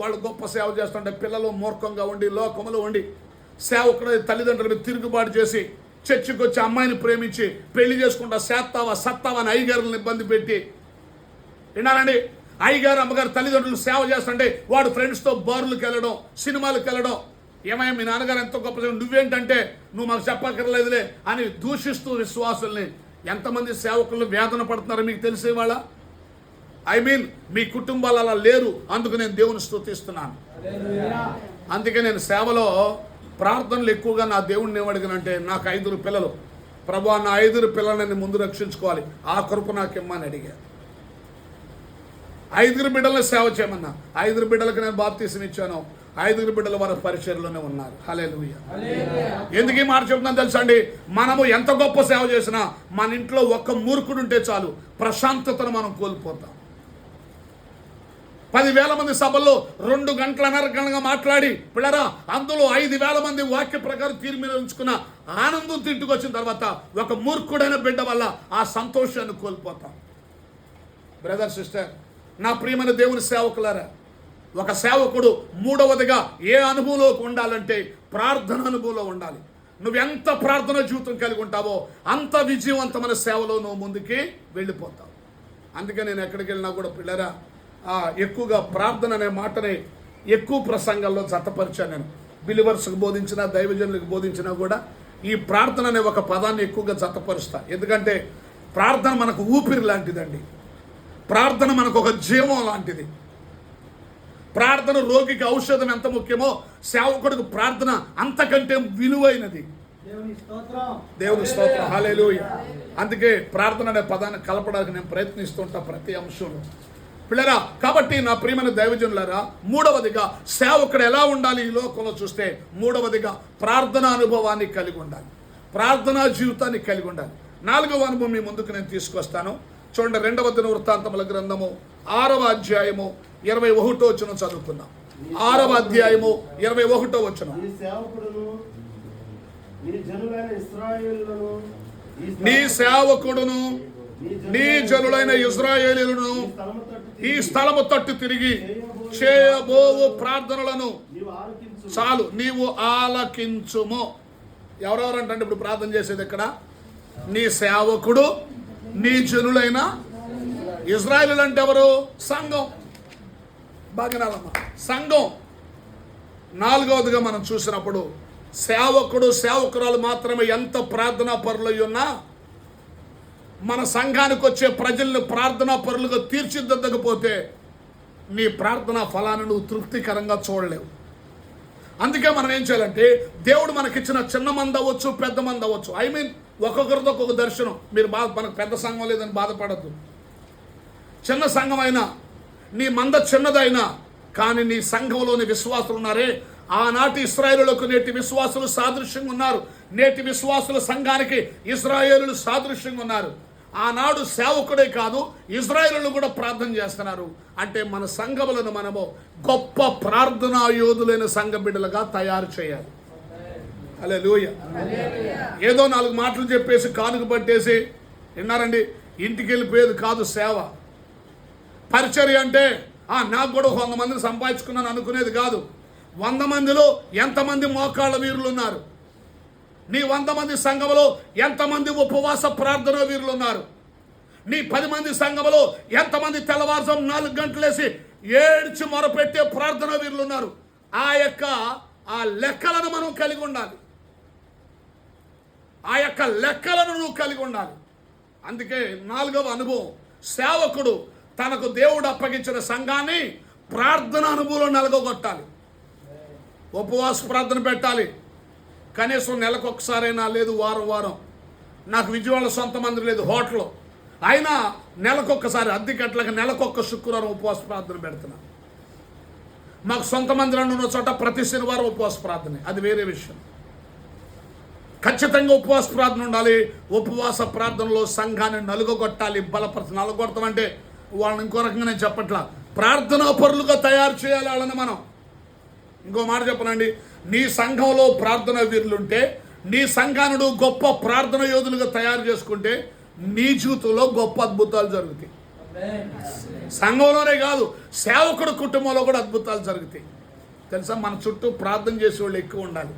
వాళ్ళు గొప్ప సేవ చేస్తుంటే పిల్లలు మూర్ఖంగా ఉండి లోకములో ఉండి సేవకుడు తల్లిదండ్రుల మీద తిరుగుబాటు చేసి చర్చికి వచ్చి అమ్మాయిని ప్రేమించి పెళ్లి చేసుకుంటా సత్తావా అని అయ్యగారులను ఇబ్బంది పెట్టి విన్నారండి. అయ్యగారు అమ్మగారు తల్లిదండ్రులు సేవ చేస్తుంటే వాడు ఫ్రెండ్స్తో బార్లకు వెళ్ళడం, సినిమాలకు వెళ్ళడం. ఏమయ్యా మీ నాన్నగారు ఎంతో గొప్ప, నువ్వేంటంటే నువ్వు మాకు చెప్పక్కర్లేదులే అని దూషిస్తూ విశ్వాసుల్ని. ఎంతమంది సేవకులు వేదన పడుతున్నారో మీకు తెలిసేవాళ్ళ? మీ కుటుంబాలు అలా లేరు. అందుకు నేను దేవుని స్తుతిస్తున్నాను. అందుకే నేను సేవలో ప్రార్థనలు ఎక్కువగా నా దేవుడిని ఏమడిగానంటే, నాకు 5 పిల్లలు, ప్రభువా నా 5 పిల్లలని ముందు రక్షించుకోవాలి, ఆ కృప నాకు ఇమ్మని అడిగా. 5 బిడ్డలను సేవ చేయమన్నా. 5 బిడ్డలకు నేను బాప్తీసం ఇచ్చాను. 5 బిడ్డలు వారి పరిచర్లోనే ఉన్నారు. హల్లెలూయా. ఎందుకు ఈ మాట చెప్తున్నాను తెలుసా అండి, మనము ఎంత గొప్ప సేవ చేసినా మన ఇంట్లో ఒక్క మూర్ఖుడు ఉంటే చాలు, ప్రశాంతతను మనం కోల్పోతాం. 10,000 మంది సభల్లో 2 గంటలన్నర మాట్లాడి పిల్లరా అందులో 5,000 మంది వాక్య ప్రకారం తీర్మానించుకున్న ఆనందం తింటుకు వచ్చిన తర్వాత ఒక మూర్ఖుడైన బిడ్డ వల్ల ఆ సంతోషాన్ని కోల్పోతాం. బ్రదర్ సిస్టర్, నా ప్రియమైన దేవుని సేవకులారా, ఒక సేవకుడు మూడవదిగా ఏ అనుభవంలోకి ఉండాలంటే ప్రార్థన అనుభవంలో ఉండాలి. నువ్వెంత ప్రార్థన జీవితం కలిగి ఉంటావో అంత విజయవంతమైన సేవలో నువ్వు ముందుకి వెళ్ళిపోతావు. అందుకే నేను ఎక్కడికి వెళ్ళినా కూడా పిల్లరా ఎక్కువగా ప్రార్థన అనే మాటని ఎక్కువ ప్రసంగాల్లో జతపరిచాను. నేను బిలీవర్స్కి బోధించినా దైవజనులకు బోధించినా కూడా ఈ ప్రార్థన అనే ఒక పదాన్ని ఎక్కువగా జతపరుస్తా. ఎందుకంటే ప్రార్థన మనకు ఊపిరి లాంటిదండి. ప్రార్థన మనకు ఒక జీవం లాంటిది. ప్రార్థన రోగికి ఔషధం ఎంత ముఖ్యమో సేవకుడికి ప్రార్థన అంతకంటే విలువైనది. దేవుని స్తోత్రం. హల్లెలూయా. అందుకే ప్రార్థన అనే పదాన్ని కలపడానికి నేను ప్రయత్నిస్తుంటా ప్రతి అంశంలో పిల్లరా. కాబట్టి నా ప్రియమైన దైవజనులారా, మూడవదిగా సేవకుడు ఎలా ఉండాలి ఈ లోకంలో చూస్తే, మూడవదిగా ప్రార్థన అనుభవాన్ని కలిగి ఉండాలి, ప్రార్థనా జీవితాన్ని కలిగి ఉండాలి. 4వ అనుభవం మీ ముందుకు నేను తీసుకొస్తాను. చూడండి, 2వ దినవృత్తాంతముల గ్రంథము 6వ అధ్యాయము 21వ వచనం చదువుకుందాం. 6వ అధ్యాయము 21వ వచనం. నీ సేవకుడును నీ జనులైన ఇశ్రాయేలీయులను ఈ స్థలము తట్టు తిరిగి చేయబోవు ప్రార్థనలను చాలు నీవు ఆలకించుము. ఎవరెవరంటే ఇప్పుడు ప్రార్థన చేసేది ఇక్కడ నీ సేవకుడు నీ జనులైన ఇశ్రాయేలీయులు అంటే ఎవరు? సంఘం. బాగినాలమ్మా, సంఘం. 4వదిగా మనం చూసినప్పుడు సేవకుడు సేవకురాలు మాత్రమే ఎంత ప్రార్థనా పరులై ఉన్నా మన సంఘానికి వచ్చే ప్రజల్ని ప్రార్థనా పరులుగా తీర్చిదిద్దకపోతే నీ ప్రార్థనా ఫలాన్ని నువ్వు తృప్తికరంగా చూడలేవు. అందుకే మనం ఏం చేయాలంటే, దేవుడు మనకిచ్చిన చిన్న మంది అవ్వచ్చు, పెద్ద మంది అవ్వచ్చు, ఒక్కొక్కరితో ఒక్కొక్క దర్శనం. మీరు మనకు పెద్ద సంఘం లేదని బాధపడద్దు. చిన్న సంఘం అయినా, నీ మంద చిన్నదైనా కానీ నీ సంఘంలోని విశ్వాసులు ఉన్నారే, ఆనాటి ఇశ్రాయేలులకు నేటి విశ్వాసులు సాదృశ్యంగా ఉన్నారు. నేటి విశ్వాసుల సంఘానికి ఇశ్రాయేలులు సాదృశ్యంగా ఉన్నారు. ఆనాడు సేవకుడే కాదు, ఇశ్రాయేలులు కూడా ప్రార్థన చేస్తున్నారు. అంటే మన సంఘములను మనము గొప్ప ప్రార్థనా యోధులైన సంఘ బిడ్డలుగా తయారు చేయాలి. హల్లెలూయా. ఏదో 4 మాటలు చెప్పేసి కానుక పట్టేసి విన్నారండి ఇంటికి వెళ్ళిపోయేది కాదు సేవ. పరిచర్య అంటే నాకు కూడా 100 మందిని సంపాదించుకున్నాను అనుకునేది కాదు. 100 మందిలో ఎంతమంది మోకాళ్ళ వీరులు ఉన్నారు? నీ 100 మంది సంఘములో ఎంతమంది ఉపవాస ప్రార్థన వీరులు ఉన్నారు? నీ 10 మంది సంఘములో ఎంతమంది తెల్లవారుజాము 4 గంటలేసి ఏడ్చి మొరపెట్టే ప్రార్థన వీరులు ఉన్నారు? ఆ లెక్కలను మనం కలిగి ఉండాలి. ఆ యొక్క లెక్కలను నువ్వు కలిగి ఉండాలి. అందుకే 4వ అనుభవం, సేవకుడు తనకు దేవుడు అప్పగించిన సంఘాన్ని ప్రార్థన అనుభవంలో నలగొట్టాలి. ఉపవాస ప్రార్థన పెట్టాలి. కనీసం నెలకు ఒకసారైనా, లేదు వారం. నాకు విజయవాడ సొంత మందిరం లేదు, హోటల్ అయినా నెలకొక్కసారి అద్దెకట్లకి నెలకొక్క శుక్రవారం ఉపవాస ప్రార్థన పెడుతున్నాను. మాకు సొంత మందిరం ఉన్న చోట ప్రతి శనివారం ఉపవాస ప్రార్థన, అది వేరే విషయం. ఖచ్చితంగా ఉపవాస ప్రార్థన ఉండాలి. ఉపవాస ప్రార్థనలో సంఘాన్ని నలుగొట్టాలి, నలుగొడతాం అంటే వాళ్ళని ఇంకో రకంగా నేను చెప్పట్లా, ప్రార్థనా పరులుగా తయారు చేయాలి వాళ్ళని మనం. ఇంకో మాట చెప్పనండి, నీ సంఘంలో ప్రార్థన వీరులుంటే, నీ సంఘానుడు గొప్ప ప్రార్థన యోధులుగా తయారు చేసుకుంటే నీ జీవితంలో గొప్ప అద్భుతాలు జరుగుతాయి. సంఘంలోనే కాదు, సేవకుడు కుటుంబంలో కూడా అద్భుతాలు జరుగుతాయి. తెలుసా, మన చుట్టూ ప్రార్థన చేసేవాళ్ళు ఎక్కువ ఉండాలి.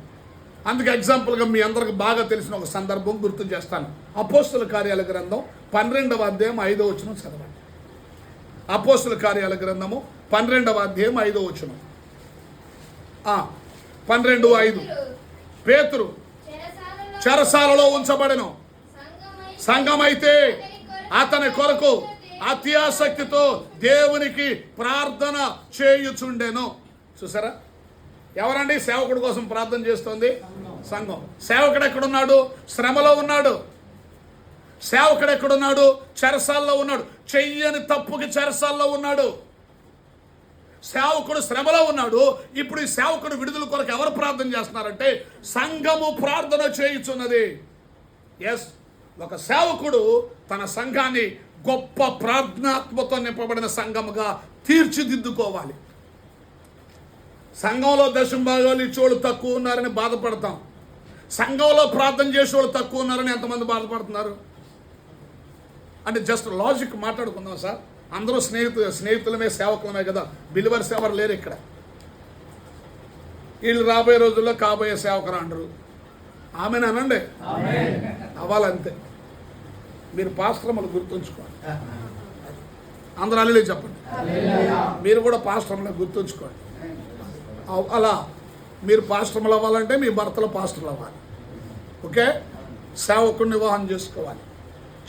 అందుకే ఎగ్జాంపుల్గా మీ అందరికి బాగా తెలిసిన ఒక సందర్భం గుర్తు చేస్తాను. అపోస్తుల కార్యాల గ్రంథం 12వ అధ్యాయం 5వ వచనం చదవండి. అపోస్తుల కార్యాల గ్రంథము 12వ అధ్యాయం 5వ వచనం. 12:5. పేతురు చెరసాలలో ఉంచబడెను. సంఘమైతే అతని కొరకు అత్యాసక్తితో దేవునికి ప్రార్థన చేయుచుండెను. చూసారా, ఎవరండి సేవకుడి కోసం ప్రార్థన చేస్తోంది? సంఘం. సేవకుడు ఎక్కడున్నాడు? శ్రమలో ఉన్నాడు. సేవకుడు ఎక్కడున్నాడు? చెరసాల్లో ఉన్నాడు. చెయ్యని తప్పుకి చెరసాల్లో ఉన్నాడు. సేవకుడు శ్రమలో ఉన్నాడు. ఇప్పుడు ఈ సేవకుడు విడుదల కొరకు ఎవరు ప్రార్థన చేస్తున్నారంటే సంఘము ప్రార్థన చేయుచున్నది. ఎస్, ఒక సేవకుడు తన సంఘాన్ని గొప్ప ప్రార్థనాత్మతో నింపబడిన సంఘముగా తీర్చిదిద్దుకోవాలి. సంఘంలో దశంభాగాలు ఇచ్చేవాళ్ళు తక్కువ ఉన్నారని బాధపడతాం. సంఘంలో ప్రార్థన చేసేవాళ్ళు తక్కువ ఉన్నారని ఎంతమంది బాధపడుతున్నారు? అంటే జస్ట్ లాజిక్ మాట్లాడుకుందాం సార్. అందరూ స్నేహితులమే సేవకులమే కదా, బిలివర్స్ ఎవరు లేరు ఇక్కడ. వీళ్ళు రాబోయే రోజుల్లో కాబోయే సేవకులు అంటారు. ఆమెనండి, అవ్వాలంతే. మీరు పాస్టర్మలు గుర్తుంచుకోండి. అందరూ అల్లి చెప్పండి. మీరు కూడా పాస్టర్మలు గుర్తుంచుకోండి. అలా మీరు పాస్టర్లు అవ్వాలంటే మీ భర్తలు పాస్టర్లు అవ్వాలి. ఓకే, సేవకుడిని వివాహం చేసుకోవాలి.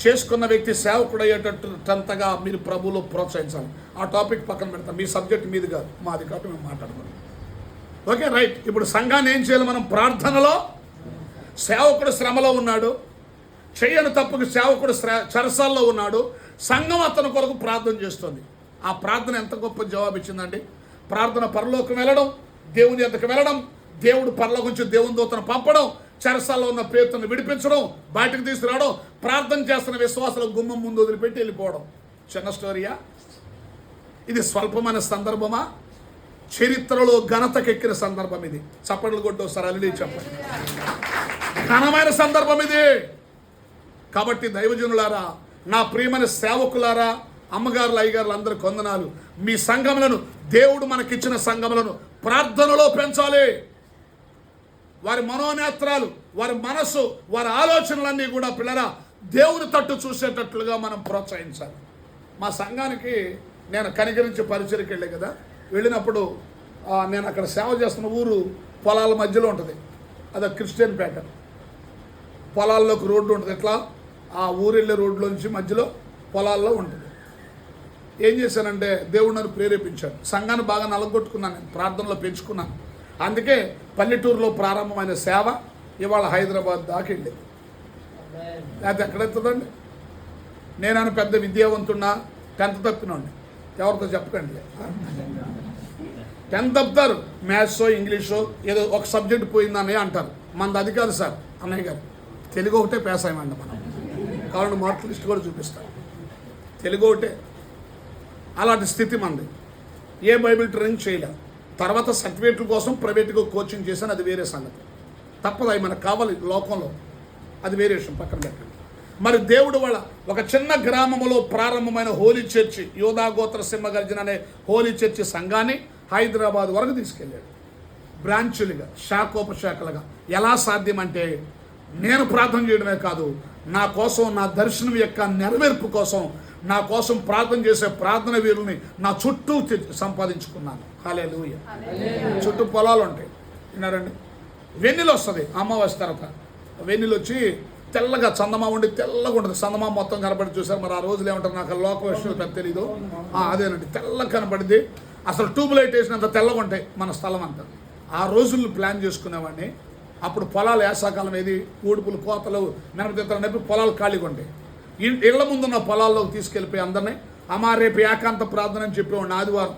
చేసుకున్న వ్యక్తి సేవకుడు అయ్యేటంతగా మీరు ప్రభువులో ప్రోత్సహించాలి. ఆ టాపిక్ పక్కన పెడతాం, మీ సబ్జెక్ట్ మీది కాదు, మాది కాబట్టి మేము మాట్లాడుకోవాలి. Okay, right. ఇప్పుడు సంఘాన్ని ఏం చేయాలి మనం? ప్రార్థనలో. సేవకుడు శ్రమలో ఉన్నాడు, చెయ్యని తప్పుకి సేవకుడు చెరసాల్లో ఉన్నాడు. సంఘం అతని కొరకు ప్రార్థన చేస్తుంది. ఆ ప్రార్థన ఎంత గొప్ప జవాబు ఇచ్చిందండి. ప్రార్థన పరలోకం వెళ్ళడం, దేవుని ఎద్దకు వెళ్ళడం, దేవుడు పరలోకం నుంచి దేవుని దూతను పంపడం, చెరసాల్లో ఉన్న పేతును విడిపించడం, బయటకు తీసుకురావడం, ప్రార్థన చేస్తున్న విశ్వాసాల గుమ్మం ముందు వదిలిపెట్టి వెళ్ళిపోవడం. చిన్న స్టోరీయా? ఇది స్వల్పమైన సందర్భమా? చరిత్రలో ఘనతకెక్కిన సందర్భం ఇది. చప్పట్లు కొట్టు ఒకసారి అల్లి చెప్పండి. ఘనమైన సందర్భం ఇది. కాబట్టి దైవజనులారా, నా ప్రియమైన సేవకులారా, అమ్మగారులు, అయ్యగారులు అందరూ కొందనాలు. మీ సంఘములను, దేవుడు మనకిచ్చిన సంఘములను ప్రార్థనలో పెంచాలి. వారి మనోనేత్రాలు, వారి మనస్సు, వారి ఆలోచనలన్నీ కూడా పిల్లరా దేవుని తట్టు చూసేటట్లుగా మనం ప్రోత్సహించాలి. మా సంఘానికి నేను కనికరించి పరిచయకి వెళ్ళే కదా, వెళ్ళినప్పుడు నేను అక్కడ సేవ చేస్తున్న ఊరు పొలాల మధ్యలో ఉంటుంది. అదే క్రిస్టియన్ పేట. పొలాల్లోకి రోడ్డు ఉంటుంది. ఎట్లా ఆ ఊరు వెళ్ళే రోడ్లోంచి మధ్యలో పొలాల్లో ఉంటుంది. ఏం చేశానంటే దేవుడు నన్ను ప్రేరేపించాడు. సంఘాన్ని బాగా నలగొట్టుకున్నాను, నేను ప్రార్థనలో పెంచుకున్నాను. అందుకే పల్లెటూరులో ప్రారంభమైన సేవ ఇవాళ హైదరాబాద్ దాకా వెళ్ళేది. అది ఎక్కడెత్తుందండి? నేను పెద్ద విద్యావంతున్నా, 10th తప్పినండి. ఎవరితో చెప్పకండి. 10th తప్పుతారు, మ్యాథ్సో ఇంగ్లీషో ఏదో ఒక సబ్జెక్ట్ పోయిందని అంటారు. మనది అది కాదు సార్. అన్నయ్య గారు, తెలుగు ఒకటే పాస్ అయ్యమండి మనం. కావాలంటే మార్క్ లిస్ట్ కూడా చూపిస్తాను. తెలుగు ఒకటే. అలాంటి స్థితి మనది. ఏ బైబిల్ ట్రైనింగ్ చేయలేదు. తర్వాత సర్టిఫికేట్ల కోసం ప్రైవేట్గా కోచింగ్ చేశాను, అది వేరే సంగతి. తప్పదు, అవి మనకు కావాలి లోకంలో, అది వేరే విషయం, పక్కన పెట్టండి. మరి దేవుడు వాళ్ళ ఒక చిన్న గ్రామంలో ప్రారంభమైన హోలీ చర్చి, యోధా గోత్ర సింహగర్జన అనే హోలీ చర్చి సంఘాన్ని హైదరాబాద్ వరకు తీసుకెళ్ళాడు. బ్రాంచులుగా, శాఖోపశాఖలుగా. ఎలా సాధ్యమంటే నేను ప్రార్థన చేయడమే కాదు, నా కోసం, నా దర్శనం యొక్క నెరవేర్పు కోసం, నా కోసం ప్రార్థన చేసే ప్రార్థన వీరుల్ని నా చుట్టూ సంపాదించుకున్నాను. హల్లెలూయా. చుట్టూ పొలాలు ఉంటాయి, విన్నారండి. వెన్నెలు వస్తుంది అమావాస్య తర్వాత. వెన్నెలు వచ్చి తెల్లగా చందమా ఉండి తెల్లగా ఉంటుంది. చందమా మొత్తం కనపడి చూసారు. మరి ఆ రోజులు ఏమంటారు, నాకు లోక విషయాలు పెద్ద తెలీదు. అదేనండి, తెల్లగా కనపడింది. అసలు ట్యూబ్ లైట్ వేసినంత తెల్లగా ఉంటాయి మన స్థలం అంతా. ఆ రోజుల్లో ప్లాన్ చేసుకునేవాడిని. అప్పుడు పొలాలు వేసాకాలం ఏది ఊడుపులు, కోతలు, మినపతిత్తలు నడిపి పొలాలు ఖాళీగా ఉంటాయి. ఇళ్ల ముందున్న పొలాల్లోకి తీసుకెళ్ళిపోయి అందరినీ అమ్మా రేపు ఏకాంత ప్రార్థన అని చెప్పేవాడిని. ఆదివారం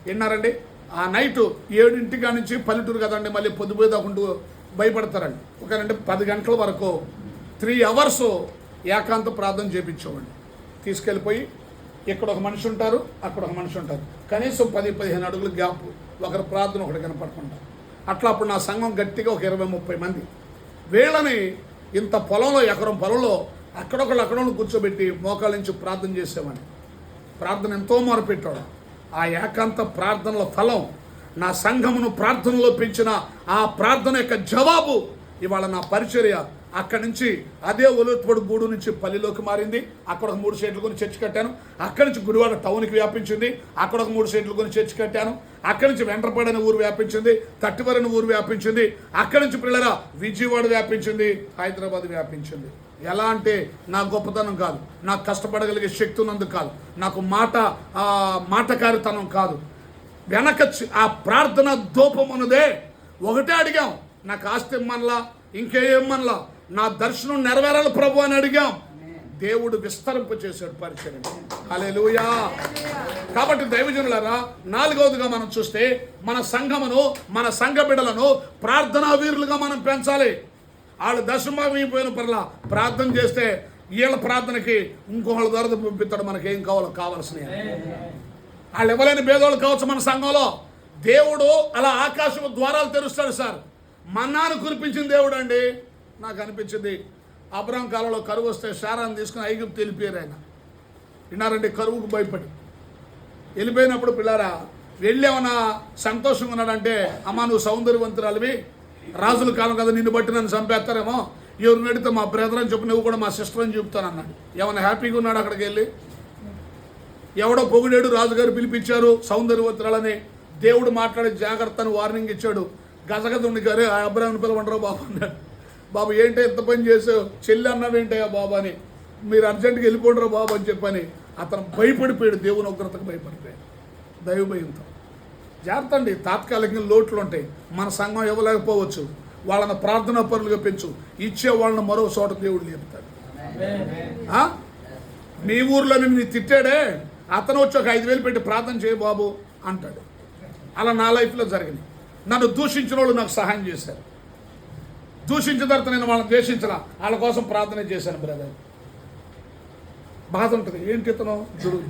విన్నారండి. ఆ నైటు 7 నుంచి పల్లెటూరు కదండి, మళ్ళీ పొద్దుపోయేదాకుంటూ భయపడతారండి. ఒక 10 గంటల వరకు 3 hours ఏకాంత ప్రార్థన చేయించేవాడిని. తీసుకెళ్ళిపోయి ఇక్కడ ఒక మనిషి ఉంటారు, అక్కడ ఒక మనిషి ఉంటారు, కనీసం 10-15 అడుగుల గ్యాప్, ఒకరి ప్రార్థన ఒకటి కనపడకుండా. అట్లా అప్పుడు నా సంఘం గట్టిగా ఒక 20-30 మంది. వీళ్ళని ఇంత పొలంలో, ఎకరం పొలంలో అక్కడొకళ్ళు కూర్చోబెట్టి మోకాళ్ళ నుంచి ప్రార్థన చేసేవాడిని. ప్రార్థన ఎంతో మొరపెట్టాడు. ఆ ఏకాంత ప్రార్థనల ఫలం, నా సంఘమును ప్రార్థనలో పెంచిన ఆ ప్రార్థన యొక్క జవాబు ఇవాళ నా పరిచర్య అక్కడి నుంచి అదే ఒలుతుపడి గూడు నుంచి పల్లిలోకి మారింది. అక్కడ ఒక 3 సెంట్లు కొని చర్చి కట్టాను. అక్కడి నుంచి గుడివాడ టౌన్కి వ్యాపించింది. అక్కడ ఒక 3 సెంట్లు కొని చర్చి కట్టాను. అక్కడి నుంచి వెంట్రపాడు అనే ఊరు వ్యాపించింది, తట్టివరి అనే ఊరు వ్యాపించింది. అక్కడి నుంచి పిల్లల విజయవాడ వ్యాపించింది, హైదరాబాద్ వ్యాపించింది. ఎలా అంటే నా గొప్పతనం కాదు, నాకు కష్టపడగలిగే శక్తి ఉన్నందుకు కాదు, నాకు మాటకారితనం కాదు. వెనక ఆ ప్రార్థన దూపం ఉన్నదే. ఒకటే అడిగాం, నాకు ఆస్తి ఇమ్మనలా, ఇంకేమనలా, నా దర్శనం నెరవేరాలి ప్రభు అని అడిగాం. దేవుడు విస్తరింప చేశాడు పరిచయం. హల్లెలూయా. కాబట్టి దైవజనులారా, 4వదిగా మనం చూస్తే మన సంఘమును, మన సంఘ బిడ్డలను ప్రార్థనా వీరులుగా మనం పెంచాలి. వాళ్ళు దశమమైపోయిన పర్లా ప్రార్థన చేస్తే వీళ్ళ ప్రార్థనకి ఇంకొకళ్ళ ద్వారా పంపిస్తాడు. మనకేం కావాలో కావాల్సినవి. వాళ్ళు ఇవ్వలేని భేదోళ్ళు కావచ్చు మన సంఘంలో. దేవుడు అలా ఆకాశం ద్వారాలు తెరుస్తాడు సార్. మన్నాను కురిపించిన దేవుడు అండి. నాకు అనిపించింది అబ్రాహాం కాలంలో కరువు వస్తే శారాన్ని తీసుకుని ఐగుప్తు వెళ్ళిపోయారు ఆయన. విన్నారండి, కరువుకు భయపడి వెళ్ళిపోయినప్పుడు పిల్లారా వెళ్ళేమన్నా సంతోషంగా ఉన్నాడంటే, అమ్మా నువ్వు సౌందర్యవంతురాలివి, రాజుల కాలం కదా, నిన్ను బట్టి నన్ను చంపేస్తారేమో, ఎవరు నడితే మా బ్రదర్ అని చెప్పి నువ్వు కూడా మా సిస్టర్ అని చెప్తాను అన్నాడు. ఏమన్నా హ్యాపీగా ఉన్నాడు అక్కడికి వెళ్ళి? ఎవడో పొగిడేడు, రాజుగారు పిలిపించారు సౌందర్యవంతురాలని. దేవుడు మాట్లాడే జాగ్రత్తను వార్నింగ్ ఇచ్చాడు. గజగజ ఉండి గారు ఆ అబ్రాహాం పిలవండరా బాబు అన్నాడు. బాబు ఏంటో ఎంత పని చేసావు, చెల్లి అన్నావేంటయ్యా బాబు అని, మీరు అర్జెంటుగా వెళ్ళిపోండిరా బాబు అని చెప్పని అతను భయపడిపోయాడు. దేవుని ఉగ్రతకు భయపడిపోయాడు, దైవ భయంతో. జాగ్రత్త అండి, తాత్కాలికంగా లోట్లు ఉంటాయి. మన సంఘం ఇవ్వలేకపోవచ్చు, వాళ్ళని ప్రార్థనా పరులుగా పెంచు. ఇచ్చే వాళ్ళని మరో చోట దేవుడు లేపుతాడు. నీ ఊర్లో నిన్ను తిట్టాడే, అతను వచ్చి ఒక 5,000 పెట్టి ప్రార్థన చేయ బాబు అంటాడు. అలా నా లైఫ్లో జరిగింది. నన్ను దూషించిన వాళ్ళు నాకు సహాయం చేశారు. దూషించిన తర్వాత నేను వాళ్ళని ద్వేషించలా, వాళ్ళ కోసం ప్రార్థన చేశాను. బ్రదర్ బాధ ఉంటుంది. ఏంటి ఇతను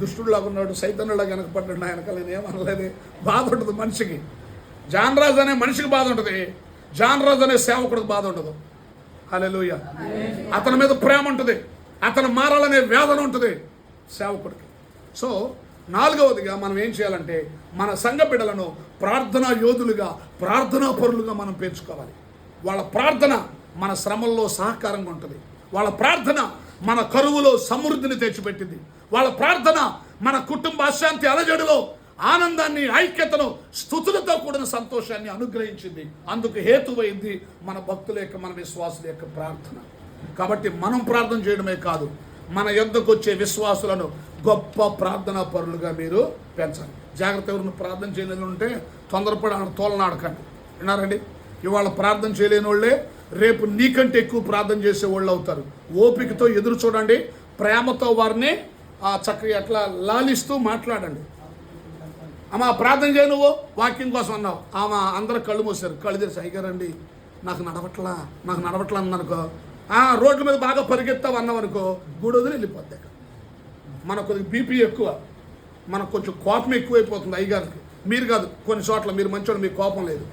దుష్టుడిలాగా ఉన్నాడు, సైతన్యుడిలాగా వెనకపడ్డాడు, నా వెనకాల నేను ఏమనలేదు. బాధ ఉంటుంది మనిషికి. జాన్ రాజు అనే మనిషికి బాధ ఉంటుంది, జాన్ రాజు అనే సేవకుడికి బాధ ఉండదు. హల్లెలూయా. అతని మీద ప్రేమ ఉంటుంది, అతను మారాలనే వేదన ఉంటుంది సేవకుడికి. సో 4వదిగా మనం ఏం చేయాలంటే మన సంఘ బిడ్డలను ప్రార్థనా యోధులుగా, ప్రార్థనా పరులుగా మనం పెంచుకోవాలి. వాళ్ళ ప్రార్థన మన శ్రమల్లో సహకారంగా ఉంటుంది. వాళ్ళ ప్రార్థన మన కరువులో సమృద్ధిని తెచ్చిపెట్టింది. వాళ్ళ ప్రార్థన మన కుటుంబ అశాంతి అలజడిలో ఆనందాన్ని, ఐక్యతను, స్తుతులతో కూడిన సంతోషాన్ని అనుగ్రహించింది. అందుకు హేతువైంది మన భక్తుల యొక్క, మన విశ్వాసుల యొక్క ప్రార్థన. కాబట్టి మనం ప్రార్థన చేయడమే కాదు, మన యొద్దకు వచ్చే విశ్వాసులను గొప్ప ప్రార్థనా పరులుగా మీరు పెంచాలి. జాగ్రత్త. ఎవరిని ప్రార్థన చేయలేని ఉంటే తొందరపడి తోలనాడకండి. విన్నారండి, ఇవాళ ప్రార్థన చేయలేని వాళ్ళే రేపు నీకంటే ఎక్కువ ప్రార్థన చేసే వాళ్ళు అవుతారు. ఓపికతో ఎదురు చూడండి, ప్రేమతో వారిని చక్కగా అట్లా లాలిస్తూ మాట్లాడండి. అమ్మా ప్రార్థన చేయ, నువ్వు వాక్యం కోసం అన్నావు, ఆమె అందరూ కళ్ళు మూసారు. కళ్ళు తెరిచి అయ్యారండి నాకు నడవట్లా అన్ననుకో, రోడ్ల మీద బాగా పరిగెత్తావు అన్నావనుకో, గుడి వదిలి వెళ్ళిపోద్ది. మనకు కొద్దిగా బీపీ ఎక్కువ, మనకు కొంచెం కోపం ఎక్కువైపోతుంది అయ్యగారికి. మీరు కాదు, కొన్ని చోట్ల మీరు మంచోడు, మీకు కోపం లేదు.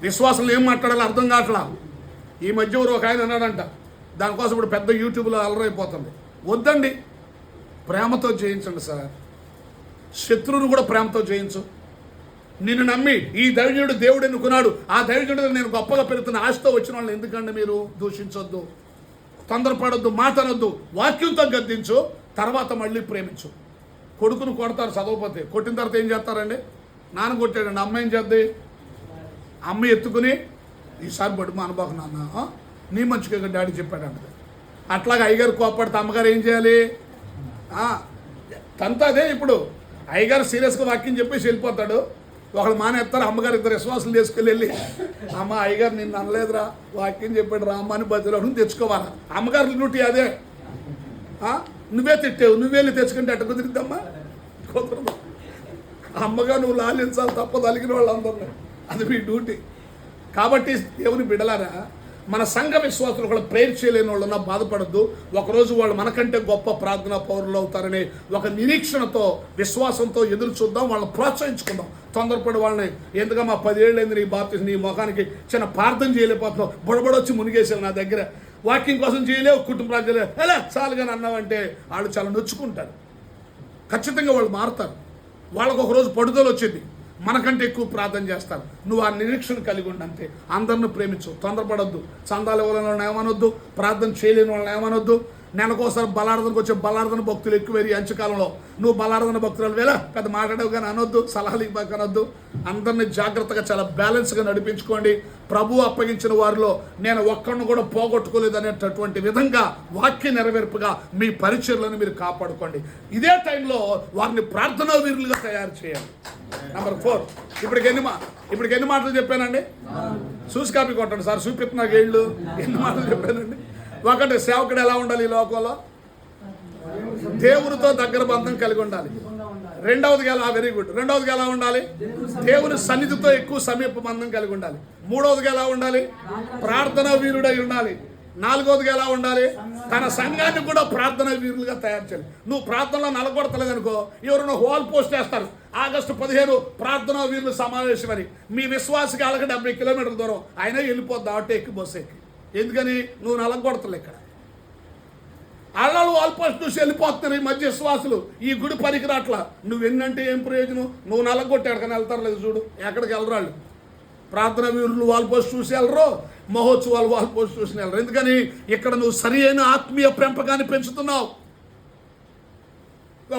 విశ్వాసంలో ఏం మాట్లాడాలో అర్థం కావట్లా. ఈ మధ్య ఒక ఆయన అన్నాడంట, దానికోసం ఇప్పుడు పెద్ద యూట్యూబ్లో అలరైపోతుంది. వద్దండి, ప్రేమతో జయించండి సార్. శత్రువును కూడా ప్రేమతో జయించు. నిన్ను నమ్మి ఈ దైవజనుడు దేవుడు ఎన్నుకున్నాడు, ఆ దైవజనుడు నేను గొప్పగా పెరుగుతున్న ఆశతో వచ్చిన వాళ్ళని ఎందుకంటే మీరు దూషించొద్దు, తొందరపడొద్దు, మాట అనొద్దు, వాక్యంతో గద్దించు, తర్వాత మళ్ళీ ప్రేమించు. కొడుకును కొడతారు చదవకపోతే, కొట్టిన తర్వాత ఏం చేస్తారండి? నాన్న కొట్టాడండి, అమ్మ ఏం చేద్ది? అమ్మ ఎత్తుకుని ఈసారి బడుమ అనుభవం నాన్న, నీ మంచిగా డాడీ చెప్పాడంట. అట్లాగే అయ్యగారు కోపడితే అమ్మగారు ఏం చేయాలి? తనతో అదే. ఇప్పుడు అయ్యగారు సీరియస్గా వాక్యం చెప్పేసి వెళ్ళిపోతాడు, ఒకళ్ళు మానేస్తారు, అమ్మగారు ఇద్దరు విశ్వాసం తీసుకెళ్ళి అమ్మ అయ్యగారు నిన్ను అనలేదురా, వాక్యం చెప్పాడు రా అమ్మ అని బదిలో తెచ్చుకోవాలా. అమ్మగారు డ్యూటీ అదే. నువ్వే తిట్టావు, నువ్వేళ్ళు తెచ్చుకుంటే ఎట్ట కుదిరిద్దమ్మా? కుదరదు. అమ్మగా నువ్వు లాలించాలి తప్ప తలిగిన వాళ్ళందరినీ, అది మీ డ్యూటీ. కాబట్టి దేవుని బిడలారా, మన సంఘ విశ్వాసులు కూడా ప్రేర్ చేయలేని వాళ్ళన్నా బాధపడద్దు. ఒకరోజు వాళ్ళు మనకంటే గొప్ప ప్రార్థనా పౌరులు అవుతారనే ఒక నిరీక్షణతో, విశ్వాసంతో ఎదురు చూద్దాం, వాళ్ళని ప్రోత్సహించుకుందాం. తొందరపడి వాళ్ళని ఎందుకు మా 10 ఏళ్ళైంది నీ బాప్తిసం, నీ ముఖానికి చిన్న ప్రార్థన చేయలేకపోతున్నావు, బొడబడొచ్చి మునిగేసావు నా దగ్గర, వాక్యం కోసం చేయలేవు, కుటుంబ చేయలేవు, ఎలా చాలుగాని అన్నావంటే వాళ్ళు చాలా నొచ్చుకుంటారు. ఖచ్చితంగా వాళ్ళు మారుతారు. వాళ్ళకు ఒకరోజు పడుదల వచ్చింది, మనకంటే ఎక్కువ ప్రార్థన చేస్తారు. నువ్వు ఆ నిరీక్షణ కలిగి ఉండంతే. అందరిని ప్రేమించు, తొందరపడొద్దు. చందాలు ఇవ్వలేని వాళ్ళని ఏమనొద్దు, ప్రార్థన చేయలేని వాళ్ళని ఏమనొద్దు. నెలకోసారి బలార్థనకు వచ్చే బలార్థన భక్తులు ఎక్కువేరి అంచకాలంలో. నువ్వు బలార్థన భక్తులు వేళ పెద్ద మాట్లాడవు కానీ అనొద్దు, సలహాలు ఇవ్వక అనొద్దు. అందరినీ జాగ్రత్తగా చాలా బ్యాలెన్స్గా నడిపించుకోండి. ప్రభు అప్పగించిన వారిలో నేను ఒక్కడిని కూడా పోగొట్టుకోలేదు అనేటటువంటి విధంగా వాక్య నెరవేర్పుగా మీ పరిచర్లను మీరు కాపాడుకోండి. ఇదే టైంలో వారిని ప్రార్థనా వీరులుగా తయారు చేయాలి. నెంబర్ 4. ఇప్పటికి ఎన్ని మాటలు చెప్పానండి? చూసి కాపీ కొట్టండి సార్, చూపిస్తున్నా ఏళ్ళు ఎన్ని మాటలు చెప్పానండి. ఒకటి, సేవకుడు ఎలా ఉండాలి ఈ లోకంలో? దేవునితో దగ్గర బంధం కలిగి ఉండాలి. రెండవదిగా వెరీ గుడ్. రెండవదిగా ఎలా ఉండాలి? దేవుని సన్నిధితో ఎక్కువ సమీప బంధం కలిగి ఉండాలి. మూడవదిగా ఎలా ఉండాలి? ప్రార్థనా వీరుడై ఉండాలి. నాలుగవదిగా ఎలా ఉండాలి? తన సంఘాన్ని కూడా ప్రార్థనా వీరులుగా తయారు చేయాలి. నువ్వు ప్రార్థనలో నలగొడతలేదనుకో, ఎవరైనా హోల్ పోస్ట్ చేస్తారు, ఆగస్టు 15 ప్రార్థనా వీరుల సమావేశం అని. మీ విశ్వాసకి అలాగే 70 కిలోమీటర్ల దూరం, అయినా వెళ్ళిపోద్ది ఆటో ఎక్కి, బస్సు ఎక్కి. ఎందుకని? నువ్వు నలగొడతలే. ఇక్కడ అల్లాలు వాల్ పోస్ట్ చూసి వెళ్ళిపోతున్నారు ఈ మధ్య విశ్వాసులు. ఈ గుడి పనికి రాట్లా. నువ్వెన్నంటే ఏం ప్రయోజనం? నువ్వు నలగొట్టాడు కానీ వెళ్తారు లేదు చూడు, ఎక్కడికి వెళ్ళరాళ్ళు. ప్రార్థనా వీరులు వాల్ పోస్ట్ చూసి వెళ్ళరు, మహోత్సవాలు వాల్ పోస్ట్ చూసి వెళ్ళరు. ఎందుకని? ఇక్కడ నువ్వు సరి అయిన ఆత్మీయ పెంపకాన్ని పెంచుతున్నావు.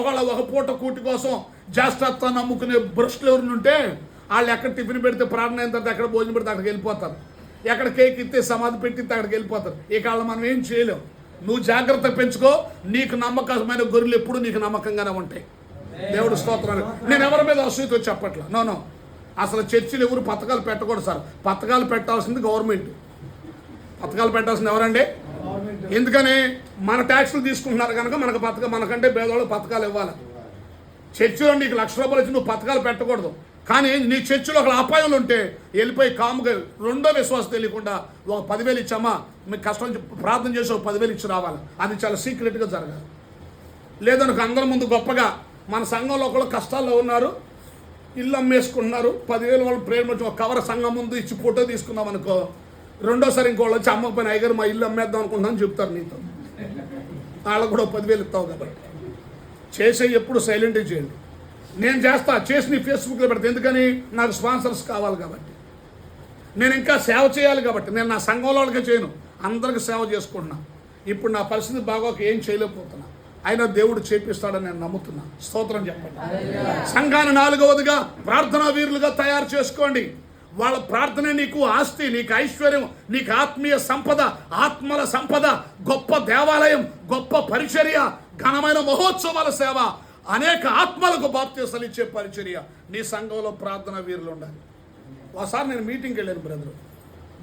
ఒక పూట కూటి కోసం జాస్త్రాన్ని నమ్ముకునే భ్రష్టులు ఎవరిని ఉంటే వాళ్ళు ఎక్కడ టిఫిన్ పెడితే ప్రార్థన అయిన తర్వాత ఎక్కడ భోజనం పెడితే అక్కడికి వెళ్ళిపోతారు, ఎక్కడ కేక్ ఇస్తే సమాధి పెట్టితే అక్కడికి వెళ్ళిపోతారు. ఇక వాళ్ళు మనం ఏం చేయలేం. నువ్వు జాగ్రత్త పెంచుకో. నీకు నమ్మకమైన గొర్రెలు ఎప్పుడు నీకు నమ్మకంగానే ఉంటాయి. దేవుడు స్తోత్రాలు. నేను ఎవరి మీద అసూయతో చెప్పట్లా. నో. అసలు చర్చిలు ఎవరు పథకాలు పెట్టకూడదు సార్. పథకాలు పెట్టాల్సింది గవర్నమెంట్. పథకాలు పెట్టాల్సింది ఎవరండి? ఎందుకని? మన ట్యాక్సులు తీసుకుంటున్నారు కనుక మనకు మనకంటే పేదవాళ్ళకి పథకాలు ఇవ్వాలి. చర్చిలో నీకు ₹1,00,000 ఇచ్చి నువ్వు పథకాలు పెట్టకూడదు. కానీ నీ చర్చిలో ఒక అపాయాలు ఉంటే వెళ్ళిపోయి కాముగా రెండో విశ్వాసం తెలియకుండా ఒక 10,000 ఇచ్చామా, మీకు కష్టం ప్రార్థన చేసి ఒక 10,000 ఇచ్చి రావాలి. అది చాలా సీక్రెట్గా జరగాలి. లేదనుకో అందరి ముందు గొప్పగా మన సంఘంలో ఒకళ్ళు కష్టాల్లో ఉన్నారు, ఇల్లు అమ్మేసుకుంటున్నారు, 10,000 వాళ్ళు ప్రేమ వచ్చి ఒక కవర్ సంఘం ముందు ఇచ్చి ఫోటో తీసుకున్నాం అనుకో, రెండోసారి ఇంకోళ్ళు వచ్చి అమ్మకపోయిన అయ్యగారు మా ఇల్లు అమ్మేద్దాం అనుకుంటామని చెప్తారు నీతో. వాళ్ళకు కూడా 10,000 ఇస్తావు కాబట్టి చేసే ఎప్పుడు సైలెంట్గా చేయండి. నేను చేసి నీ ఫేస్బుక్లో పెడతా. ఎందుకని? నాకు స్పాన్సర్స్ కావాలి కాబట్టి, నేను ఇంకా సేవ చేయాలి కాబట్టి. నేను నా సంఘంలో వాళ్ళకే చేయను, అందరికి సేవ చేసుకుంటున్నా. ఇప్పుడు నా పరిస్థితి బాగోక ఏం చేయలేకపోతున్నా, అయినా దేవుడు చేపిస్తాడని నేను నమ్ముతున్నా. స్తోత్రం చెప్పండి. సంఘాన్ని 4వదిగా ప్రార్థనా వీరులుగా తయారు చేసుకోండి. వాళ్ళ ప్రార్థన నీకు ఆస్తి, నీకు ఐశ్వర్యం, నీకు ఆత్మీయ సంపద, ఆత్మల సంపద, గొప్ప దేవాలయం, గొప్ప పరిచర్య, ఘనమైన మహోత్సవాల సేవ, అనేక ఆత్మలకు బాప్తీసాలు ఇచ్చే పరిచర్య. నీ సంఘంలో ప్రార్థనా వీరులు ఉండాలి. ఒకసారి నేను మీటింగ్కి వెళ్ళాను బ్రదరు.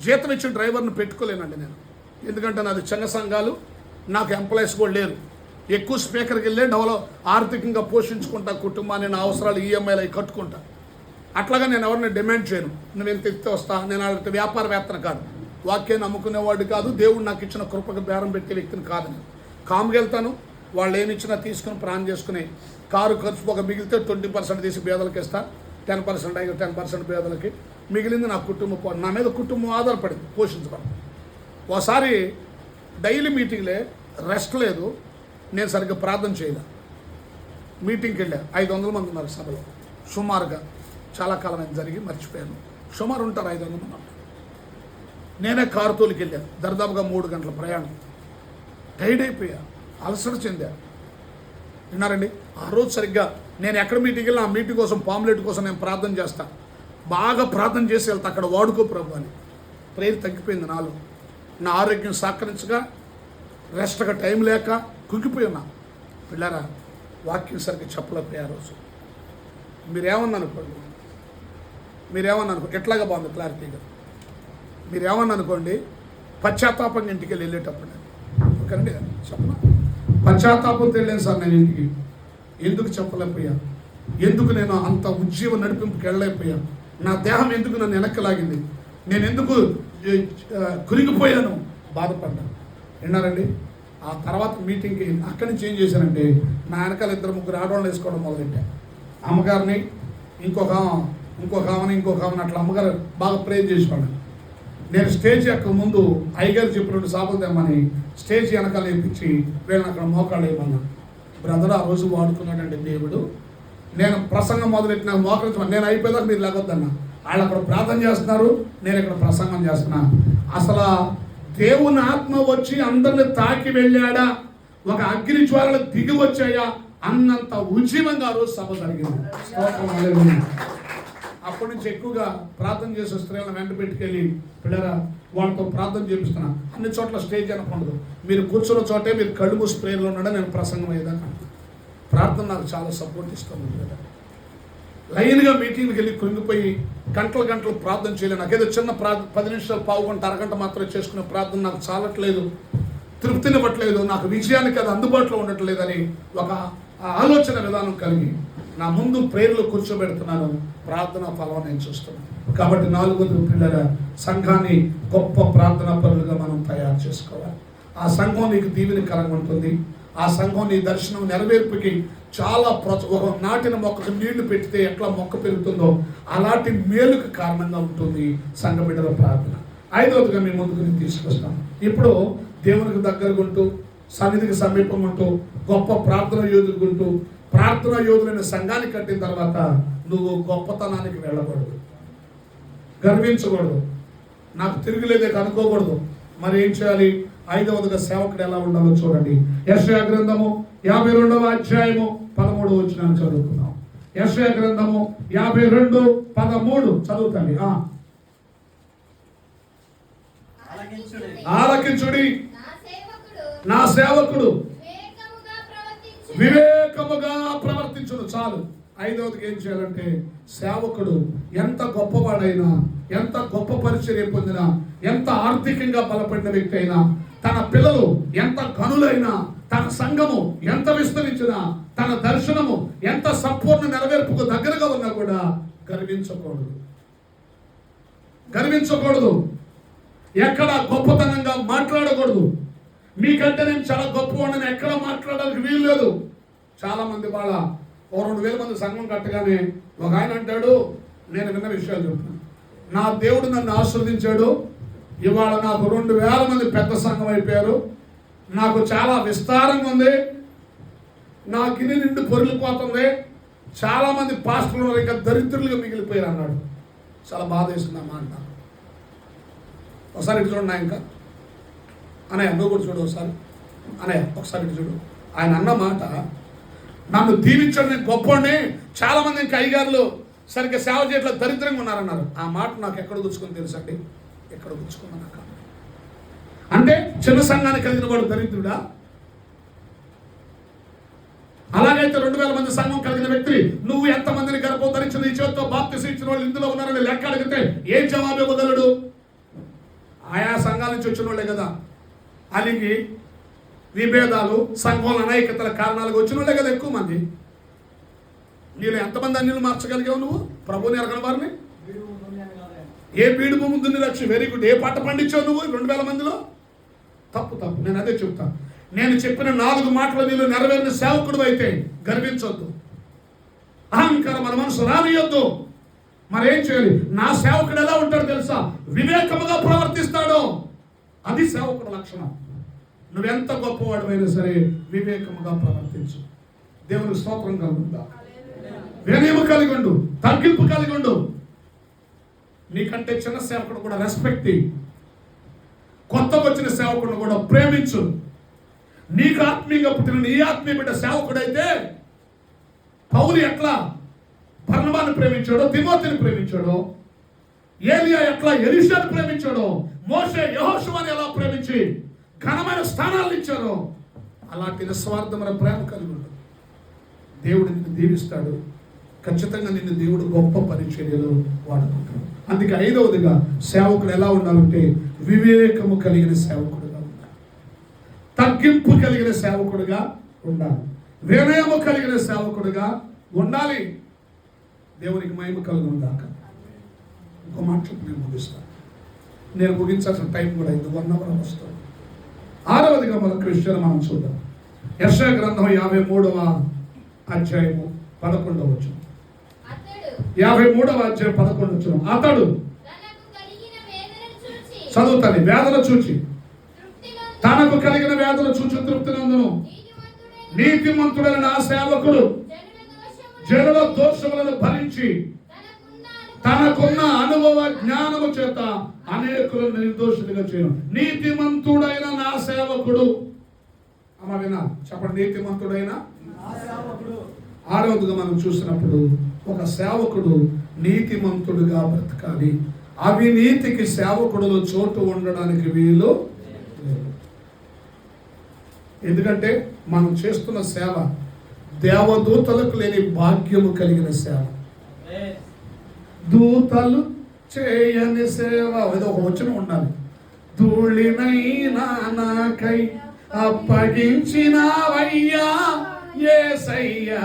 జీతం ఇచ్చిన డ్రైవర్ని పెట్టుకోలేనండి నేను. ఎందుకంటే నాది చిన్న సంఘాలు, నాకు ఎంప్లాయీస్ కూడా లేరు. ఎక్కువ స్పీకర్కి వెళ్ళే ఆర్థికంగా పోషించుకుంటా కుటుంబాన్ని, నా అవసరాలు ఈఎంఐలు అవి కట్టుకుంటా. అట్లాగా నేను ఎవరిని డిమాండ్ చేయను. నువ్వు ఎంత ఎత్తే వస్తా. నేను వాళ్ళ వ్యాపారవేత్తను కాదు, వాక్యాన్ని నమ్ముకునేవాడు కాదు, దేవుడు నాకు ఇచ్చిన కృపకు బేరం పెట్టే వ్యక్తిని కాదు. నేను కామ్గా వెళ్తాను. వాళ్ళు ఏమి ఇచ్చినా తీసుకుని ప్రాణం చేసుకుని కారు ఖర్చు ఒక మిగిలితే 20% తీసి పేదలకు ఇస్తా, 10% అయితే 10% పేదలకి, మిగిలింది నా కుటుంబం. నా మీద కుటుంబం ఆధారపడింది, పోషించబడింది. ఒకసారి డైలీ మీటింగ్లే, రెస్ట్ లేదు, నేను సరిగ్గా ప్రార్థన చేయలే. మీటింగ్కి వెళ్ళా, 500 మంది ఉన్నారు సభలో సుమారుగా. చాలా కాలమైన జరిగి మర్చిపోయాను. సుమారు ఉంటారు 500 మంది. నేనే కారు తోలికి వెళ్ళాను. దరిదాపుగా 3 గంటల ప్రయాణం. టైర్డ్ అయిపోయా, అలసట చెందా. విన్నారండి? ఆ రోజు సరిగ్గా నేను ఎక్కడ మీటింగ్కి వెళ్ళినా ఆ మీటింగ్ కోసం, పాంప్లెట్ కోసం నేను ప్రార్థన చేస్తాను. బాగా ప్రార్థన చేసి వెళ్తా, అక్కడ వాడుకో ప్రభు అని. ప్రేయర్ తగ్గిపోయింది నాలో. నా ఆరోగ్యం సహకరించగా, రెస్ట్గా టైం లేక కుంగిపోయి ఉన్నా. పిల్లరా, వాక్యం సరిగ్గా చెప్పలేకపోయా రోజు. మీరేమన్నా అనుకోండి, ఎట్లాగా బాగుంది క్లారిటీగా. మీరేమన్నా అనుకోండి, పశ్చాత్తాపంగా ఇంటికి వెళ్ళేటప్పుడు ఓకేనండి చెప్పనా, పశ్చాత్తాపంతో వెళ్ళాను సార్ నేను ఇంటికి. ఎందుకు చెప్పలేకపోయా, ఎందుకు నేను అంత ఉజ్జీవ నడిపింపుకి వెళ్ళలేకపోయా, నా దేహం ఎందుకు నన్ను వెనక్కి లాగింది, నేను ఎందుకు కురిగిపోయాను, బాధపడ్డాను. విన్నారండి? ఆ తర్వాత మీటింగ్కి అక్కడి నుంచి ఏం చేశానంటే, నా వెనకాల 2-3 ఆడవాళ్ళు వేసుకోవడం మొదలెట్టా. అమ్మగారిని, ఇంకొక ఆమెని అట్లా అమ్మగారు బాగా ప్రేర్ చేసేవాడు. నేను స్టేజ్ ఎక్క ముందు అయ్యగారు చెప్పినట్టు సాపలు తెమ్మని స్టేజ్ వెనకాల వేయించి వీళ్ళని అక్కడ మోకాళ్ళు వేయమన్నా. బ్రదర్ ఆ రోజు వాడుకున్నాడంటే దేవుడు. నేను ప్రసంగం మొదలెట్టిన మోకరించమని, నేను అయిపోయేదాకా మీరు లేకొద్దన్నా. వాళ్ళు అక్కడ ప్రార్థన చేస్తున్నారు, నేను ఇక్కడ ప్రసంగం చేస్తున్నా. అసలు దేవుని ఆత్మ వచ్చి అందరిని తాకి వెళ్ళాడా, ఒక అగ్ని జ్వాలలు దిగి వచ్చాయా అన్నంత ఉజ్జీవంగా ఆ రోజు సభ జరిగింది. అప్పటి నుంచి ఎక్కువగా ప్రార్థన చేసే స్త్రీలను వెంట పెట్టుకెళ్ళి, పిల్లరా వాళ్ళతో ప్రార్థన చేపిస్తున్నా. అన్ని చోట్ల స్టేజ్ అనకూడదు, మీరు కూర్చున్న చోటే మీరు కళ్ళు మూసి ప్రేయర్లో ఉన్నాడా నేను ప్రసంగం అయ్యేదాకా. ప్రార్థన నాకు చాలా సపోర్ట్ ఇస్తుంది. లైన్గా మీటింగ్కి వెళ్ళి కృంగిపోయి గంటలు ప్రార్థన చేయలేదు. నాకేదో చిన్న 10 నిమిషాలు, పావు గంట, అరగంట మాత్రమే చేసుకునే ప్రార్థన నాకు చాలట్లేదు, తృప్తినివ్వట్లేదు, నాకు విజయానికి అది అందుబాటులో ఉండట్లేదని ఒక ఆలోచన విధానం కలిగి నా ముందు ప్రేయర్లో కూర్చోబెడుతున్నాను. ప్రార్థన ఫలం నేను చూస్తున్నాను. కాబట్టి 4వ పిల్లల సంఘాన్ని గొప్ప ప్రార్థనా పరులుగా మనం తయారు చేసుకోవాలి. ఆ సంఘం నీకు దీవెనకరంగా ఉంటుంది. ఆ సంఘం నీ దర్శనం నెరవేర్పుకి చాలా ఒక నాటిన మొక్కకు నీళ్లు పెడితే ఎట్లా మొక్క పెరుగుతుందో అలాంటి మేలుకు కారణంగా ఉంటుంది సంఘ బిడ్డల ప్రార్థన. 5వదిగా మీ ముందుకు నేను తీసుకొస్తాను. ఇప్పుడు దేవునికి దగ్గరగా ఉంటూ, సన్నిధికి సమీపంగా ఉంటూ, గొప్ప ప్రార్థన యోధులుగుంటూ, ప్రార్థనా యోధులైన సంఘాన్ని కట్టిన తర్వాత నువ్వు గొప్పతనానికి వెళ్ళకూడదు, గర్వించకూడదు, నాకు తిరుగులేదే అనుకోకూడదు. మరి ఏం చేయాలి? 5వదిగా సేవకుడు ఎలా ఉండాలో చూడండి. యెషయా గ్రంథము 52వ అధ్యాయము 13వ వచనాన్ని చదువుకుందాం. యెషయా గ్రంథము 52:13 చదువుతాండి. ఆలకించుడి, నా సేవకుడు వివేకముగా ప్రవర్తించును. చాలు. 5వదికి ఏం చేయాలంటే, సేవకుడు ఎంత గొప్పవాడైనా, ఎంత గొప్ప పరిచర్య పొందినా, ఎంత ఆర్థికంగా బలపడిన వ్యక్తి అయినా, తన పిల్లలు ఎంత గనులైనా, తన సంఘము ఎంత విస్తరించినా, తన దర్శనము ఎంత సంపూర్ణ నెరవేర్పుకు దగ్గరగా ఉన్నా కూడా గర్వించకూడదు. ఎక్కడ గొప్పతనంగా మాట్లాడకూడదు. మీకంటే నేను చాలా గొప్పవాడిని ఎక్కడ మాట్లాడడానికి వీలు లేదు. చాలా మంది వాళ్ళ 2,000 మంది సంఘం కట్టగానే ఒక ఆయన అంటాడు, నేను విన్న విషయాలు చెప్తున్నాను, నా దేవుడు నన్ను ఆశీర్వదించాడు, ఇవాళ నాకు 2,000 మంది పెద్ద సంఘం అయిపోయారు, నాకు చాలా విస్తారంగా ఉంది, నా గిన్నె నిండు పొరిలిపోతుంది, చాలా మంది పాస్టర్లు ఇంకా దరిద్రులుగా మిగిలిపోయారు అన్నాడు. చాలా బాధ వేసింది అమ్మా అంట. ఒకసారి ఇటు చూడండి. ఇంకా అనయ్య నువ్వు కూడా చూడు ఒకసారి. అనయ్య ఒకసారి ఇటు చూడు. ఆయన అన్న మాట, నన్ను దీవించడం నేను గొప్పని, చాలా మంది ఇంకా అయ్యగారులు సరిగ్గా సేవ చేయట్లా దరిద్రంగా ఉన్నారన్నారు. ఆ మాట నాకు ఎక్కడ గుచ్చుకొని తెలుసండి, ఎక్కడ గుచ్చుకున్నా నాకు. అంటే చిన్న సంఘానికి కలిగిన వాడు దరిద్రుడా? అలాగైతే 2,000 మంది సంఘం కలిగిన వ్యక్తి నువ్వు ఎంతమందిని గర్భం ధరించిన ఈ చేతితో బాప్తిసం ఇచ్చిన వాళ్ళు ఇందులో ఉన్నారని లెక్క అడిగితే ఏం జవాబు ఇవ్వగలడు? ఆయా సంఘాల నుంచి వచ్చిన వాళ్ళే కదా. అలిగి విభేదాలు, సంఘంలో అనైక్యతల కారణాలుగా వచ్చిన వాళ్ళే కదా ఎక్కువ మంది. నీళ్ళు ఎంతమంది అన్యులు మార్చగలిగావు నువ్వు? ప్రభుని ఎరగని వారిని. ఏ బీడు భూమి దున్ని రక్ష, వెరీ గుడ్. ఏ పంట పండించావు నువ్వు 2,000 మందిలో? తప్పు. నేను అదే చెప్తాను. నేను చెప్పిన 4 మాటలు నీళ్ళు నెరవేరిన సేవకుడు అయితే గర్వించొద్దు, అహంకారం మన మనసు రానియొద్దు. మరేం చేయాలి? నా సేవకుడు ఎలా ఉంటాడో తెలుసా? వివేకముగా ప్రవర్తిస్తాడు. అది సేవకుడు లక్షణం. నువ్వెంత గొప్పవాడు అయినా సరే వివేకముగా ప్రవర్తించు. దేవుని స్తోత్రం కలుగుతా. వినయము కలిగి ఉండు, తగ్గింపు కలిగి ఉండు. నీకంటే చిన్న సేవకుడు కూడా రెస్పెక్ట్ ఇయ్యి. కొత్తగా వచ్చిన సేవకుడిని కూడా ప్రేమించు. నీకు ఆత్మీయంగా పుట్టిన నీ ఆత్మీయ బిడ్డ సేవకుడైతే పౌలు ఎట్లా బర్నబాను ప్రేమించాడో, తిమోతిని ప్రేమించాడో, ఏలియా ఎట్లా ఎలీషాను ప్రేమించాడో, మోషే యెహోషువని ఎలా ప్రేమించి ఘనమైన స్థానాలు ఇచ్చారో అలాంటి నిస్వార్థమైన ప్రేమ కలిగి ఉండు. దేవుడు నిన్ను దీవిస్తాడు. ఖచ్చితంగా నిన్ను దేవుడు గొప్ప పరిచర్యలో వాడుకుంటాడు. అందుకే 5వదిగా సేవకుడు ఎలా ఉండాలంటే వివేకము కలిగిన సేవకుడుగా ఉండాలి, తగ్గింపు కలిగిన సేవకుడుగా ఉండాలి, వినయము కలిగిన సేవకుడుగా ఉండాలి. దేవునికి మహిమ కలిగి ఉందాక. ఇంకో మాట చెప్పి నేను ముగిస్తాను. నేను ముగించాల్సిన టైం కూడా 1 hour వస్తుంది. 6వదిగా మన క్రిస్టియన్ మనం చూద్దాం. యెషయా గ్రంథం 53వ అధ్యాయము 11వ వచనం. 53వ అధ్యాయం 11వ వచనం. అతడు చదువుతాను. వేదన చూచి తనకు కలిగిన వేదన చూచి తృప్తి నందును. నీతిమంతుడైన నా సేవకుడు జనుల దోషములను భరించి తనకున్న అనుభవ జ్ఞానము చేత అనేకులను నిర్దోషులుగా చేయను. నీతిమంతుడైన నా సేవకుడు. అమ్మ వినా చెప్పండి, నీతిమంతుడైన. 6వదిగా మనం చూసినప్పుడు ఒక సేవకుడు నీతిమంతుడుగా బ్రతకాలి. అవినీతికి సేవకుడులో చోటు ఉండడానికి వీలు లేదు. ఎందుకంటే మనం చేస్తున్న సేవ దేవదూతలకు లేని భాగ్యము కలిగిన సేవ. దూతలు చేయని సేవ ఏదో ఒక వచనం ఉండాలి. ధూళినైనా నాకై అప్పగించినవయ్యా యేసయ్యా.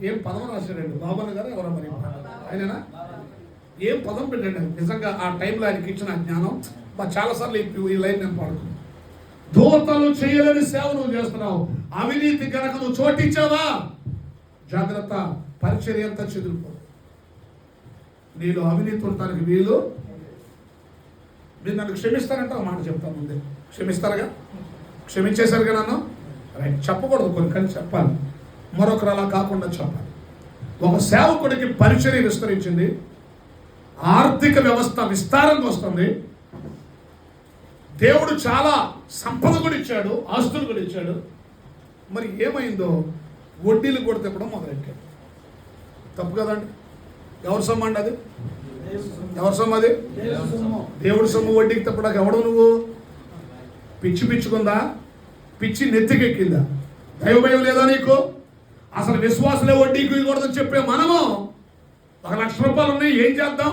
ఏం పదం రాశాడండి బాబన్న గారు, ఎవరో మరి ఆయననా ఏం పదం పెట్టండి. నిజంగా ఆ టైంలో ఆయనకి ఇచ్చిన జ్ఞానం చాలాసార్లు ఈ లైన్ నేను పాడుతున్నాను. దూతలు చేయలేని సేవ నువ్వు చేస్తున్నావు. అవినీతి కనుక నువ్వు చోటించావా జాగ్రత్త, పరిచర్య అంతా చెదిరిపో. నీలో అవినీతి ఉండటానికి వీలు. మీరు నన్ను క్షమిస్తారంటే ఒక మాట చెప్తాను ముందే. క్షమిస్తారుగా? క్షమించేశారుగా నన్ను? రైట్. చెప్పకూడదు కొన్ని, కానీ చెప్పాలి. మరొకరు అలా కాకుండా చెప్పాలి. ఒక సేవకుడికి పరిచర్య విస్తరించింది, ఆర్థిక వ్యవస్థ విస్తారంగా వస్తుంది, దేవుడు చాలా సంపద కూడా ఇచ్చాడు, ఆస్తులు కూడా ఇచ్చాడు. మరి ఏమైందో వడ్డీలు కూడా తిప్పడం మొదలెట్టాడు. తప్పు కదండి? ఎవరి సొమ్ము అండి అది? ఎవరి సొమ్ము అది? దేవుడి సొమ్ము వడ్డీకి తిప్పడానికి ఎవడు నువ్వు? పిచ్చి పిచ్చుకుందా? పిచ్చి నెత్తికెక్కిందా? దైవ భయం లేదా నీకు? అసలు విశ్వాసలే వడ్డీకి ఇవ్వకూడదని చెప్పే మనము 1 లక్ష రూపాయలు ఉన్నాయి, ఏం చేద్దాం?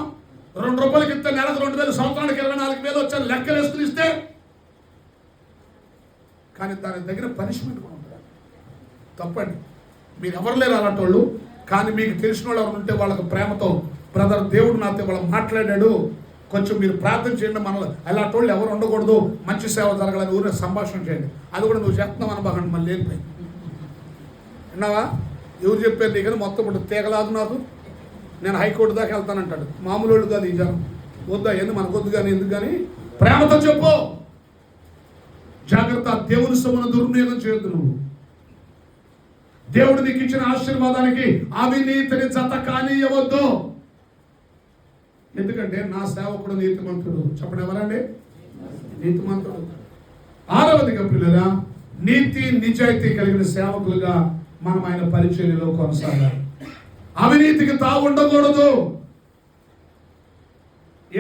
2 రూపాయలకి ఇస్తే నెలకు 2,000, సంవత్సరానికి 24,000 వచ్చాను లెక్కలు వేసుకుని ఇస్తే. కానీ దానికి తగిన పనిష్మెంట్ కూడా ఉంటుంది. తప్పండి. మీరు ఎవరు లేరు అలాంటి వాళ్ళు. కానీ మీకు తెలిసిన వాళ్ళు ఎవరు ఉంటే వాళ్ళకి ప్రేమతో, బ్రదర్ దేవుడు నాతో వాళ్ళు మాట్లాడాడు, కొంచెం మీరు ప్రార్థన చేయండి. మనలో అలాంటి వాళ్ళు ఎవరు ఉండకూడదు, మంచి సేవ జరగాలని ఊరిని సంభాషణ చేయండి. అది కూడా నువ్వు చేస్తున్నావు అనబాకండి. మళ్ళీ లేనిపోయి విన్నావా? ఎవరు చెప్పారు నీకు? మొత్తం ఇప్పుడు తీగలాదు నాకు, నేను హైకోర్టు దాకా వెళ్తానంటాడు. మామూలు వాళ్ళు కాదు ఈ జనం. వద్దా ఎందుకు మనకొద్దు కానీ, ఎందుకు కానీ ప్రేమతో చెప్పు. జాగ్రత్త. దేవుని సొమ్మును దుర్వినియోగం చేయొద్దు. నువ్వు దేవుడు నీకు ఇచ్చిన ఆశీర్వాదానికి అవినీతిని జత కానియవద్దు. ఎందుకంటే నా సేవకుడు నీతిమంతుడు. చెప్పండి, ఎవరండి? నీతిమంతుడు. 6వదిగా పిల్లరా, నీతి నిజాయితీ కలిగిన సేవకులుగా మనం ఆయన పరిచర్యలో కొనసాగాలి. అవినీతికి తావు ఉండకూడదు.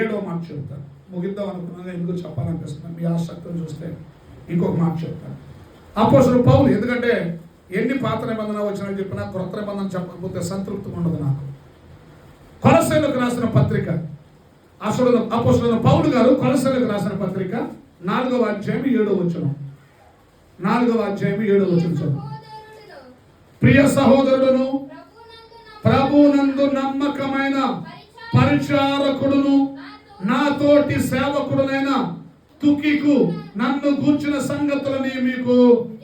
7వ మాట చెప్తాను. ముగిద్దాం అనుకున్నాగా ఎందుకు చెప్పాలనిపిస్తున్నాను. మీ ఆసక్తిని చూస్తే ఇంకొక మాట చెప్తాను. అపోస్తలుడు పౌలు, ఎందుకంటే ఎన్ని పాత నిబంధన వచ్చినా చెప్పినా క్రొత్త నిబంధన చెప్పకపోతే సంతృప్తి ఉండదు నాకు. కొలస్సీయులకు రాసిన పత్రిక, అపోస్తలుడు పౌలు గారు కొలస్సీయులకు రాసిన పత్రిక 4వ అధ్యాయం 7వ వచనం. 4వ అధ్యాయం 7వ వచనం. ప్రియ సహోదరుడును ప్రభునందు నమ్మకమైన పరిచారకుడును నా తోటి సేవకుడునైన తుకికు నన్ను గూర్చిన సంగతులని మీకు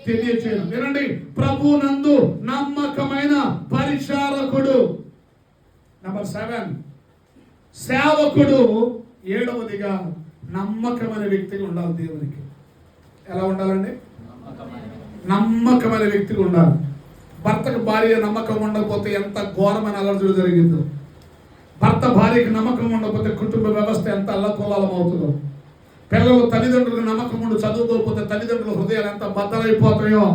తెలియచేయను. వినండి, ప్రభునందు నమ్మకమైన పరిచారకుడు. నంబర్ 7 సేవకుడు. 7వదిగా నమ్మకమైన వ్యక్తిగా ఉండాలి. దేవునికి ఎలా ఉండాలండి? నమ్మకమైన వ్యక్తిగా ఉండాలి. భర్తకు భార్య నమ్మకం ఉండకపోతే ఎంత ఘోరమైన అలర్జులు జరిగిందో, భర్త భార్యకి నమ్మకం ఉండకపోతే కుటుంబ వ్యవస్థ ఎంత అల్లకొల్లాలం అవుతుందో, పిల్లలు తల్లిదండ్రులకు నమ్మకం ఉండి చదువుకోకపోతే తల్లిదండ్రుల హృదయాలు ఎంత బద్దలైపోతాయో,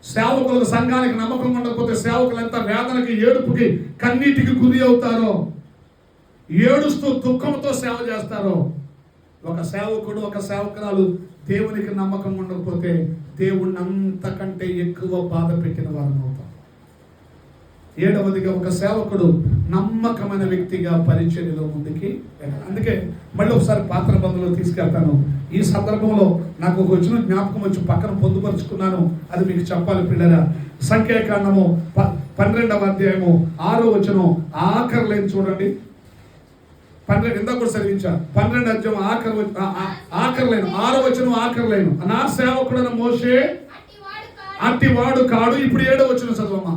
సేవకులకు సంఘానికి నమ్మకం ఉండకపోతే సేవకులు ఎంత వేదనకి, ఏడుపుకి, కన్నీటికి గురి అవుతారో, ఏడుస్తూ దుఃఖంతో సేవ చేస్తారో. ఒక సేవకుడు, ఒక సేవకురాలు దేవునికి నమ్మకం ఉండకపోతే దేవుణ్ణి అంతకంటే ఎక్కువ బాధ పెట్టిన వారం అవుతాం. 7వదిగా ఒక సేవకుడు నమ్మకమైన వ్యక్తిగా పరిచర్యలో ముందుకి వెళ్ళాలి. అందుకే మళ్ళీ ఒకసారి పాత్ర బంధువులో తీసుకెళ్తాను. ఈ సందర్భంలో నాకు ఒక వచ్చిన జ్ఞాపకం వచ్చి పక్కన పొందుపరుచుకున్నాను, అది మీకు చెప్పాలి పిల్లరా. సంఖ్యాకాండము 12వ అధ్యాయము 6వ వచనం ఆఖరి లైన్ చూడండి. 12 ఇందాక కూడా చదివించా. 12 అధ్యాయం ఆఖరి లైన్ 6వ వచనం ఆఖరి లైన్. నా సేవకుడైన మోషే అట్టివాడు కాడు. ఇప్పుడు 7వ వచనం చదవమ్మా.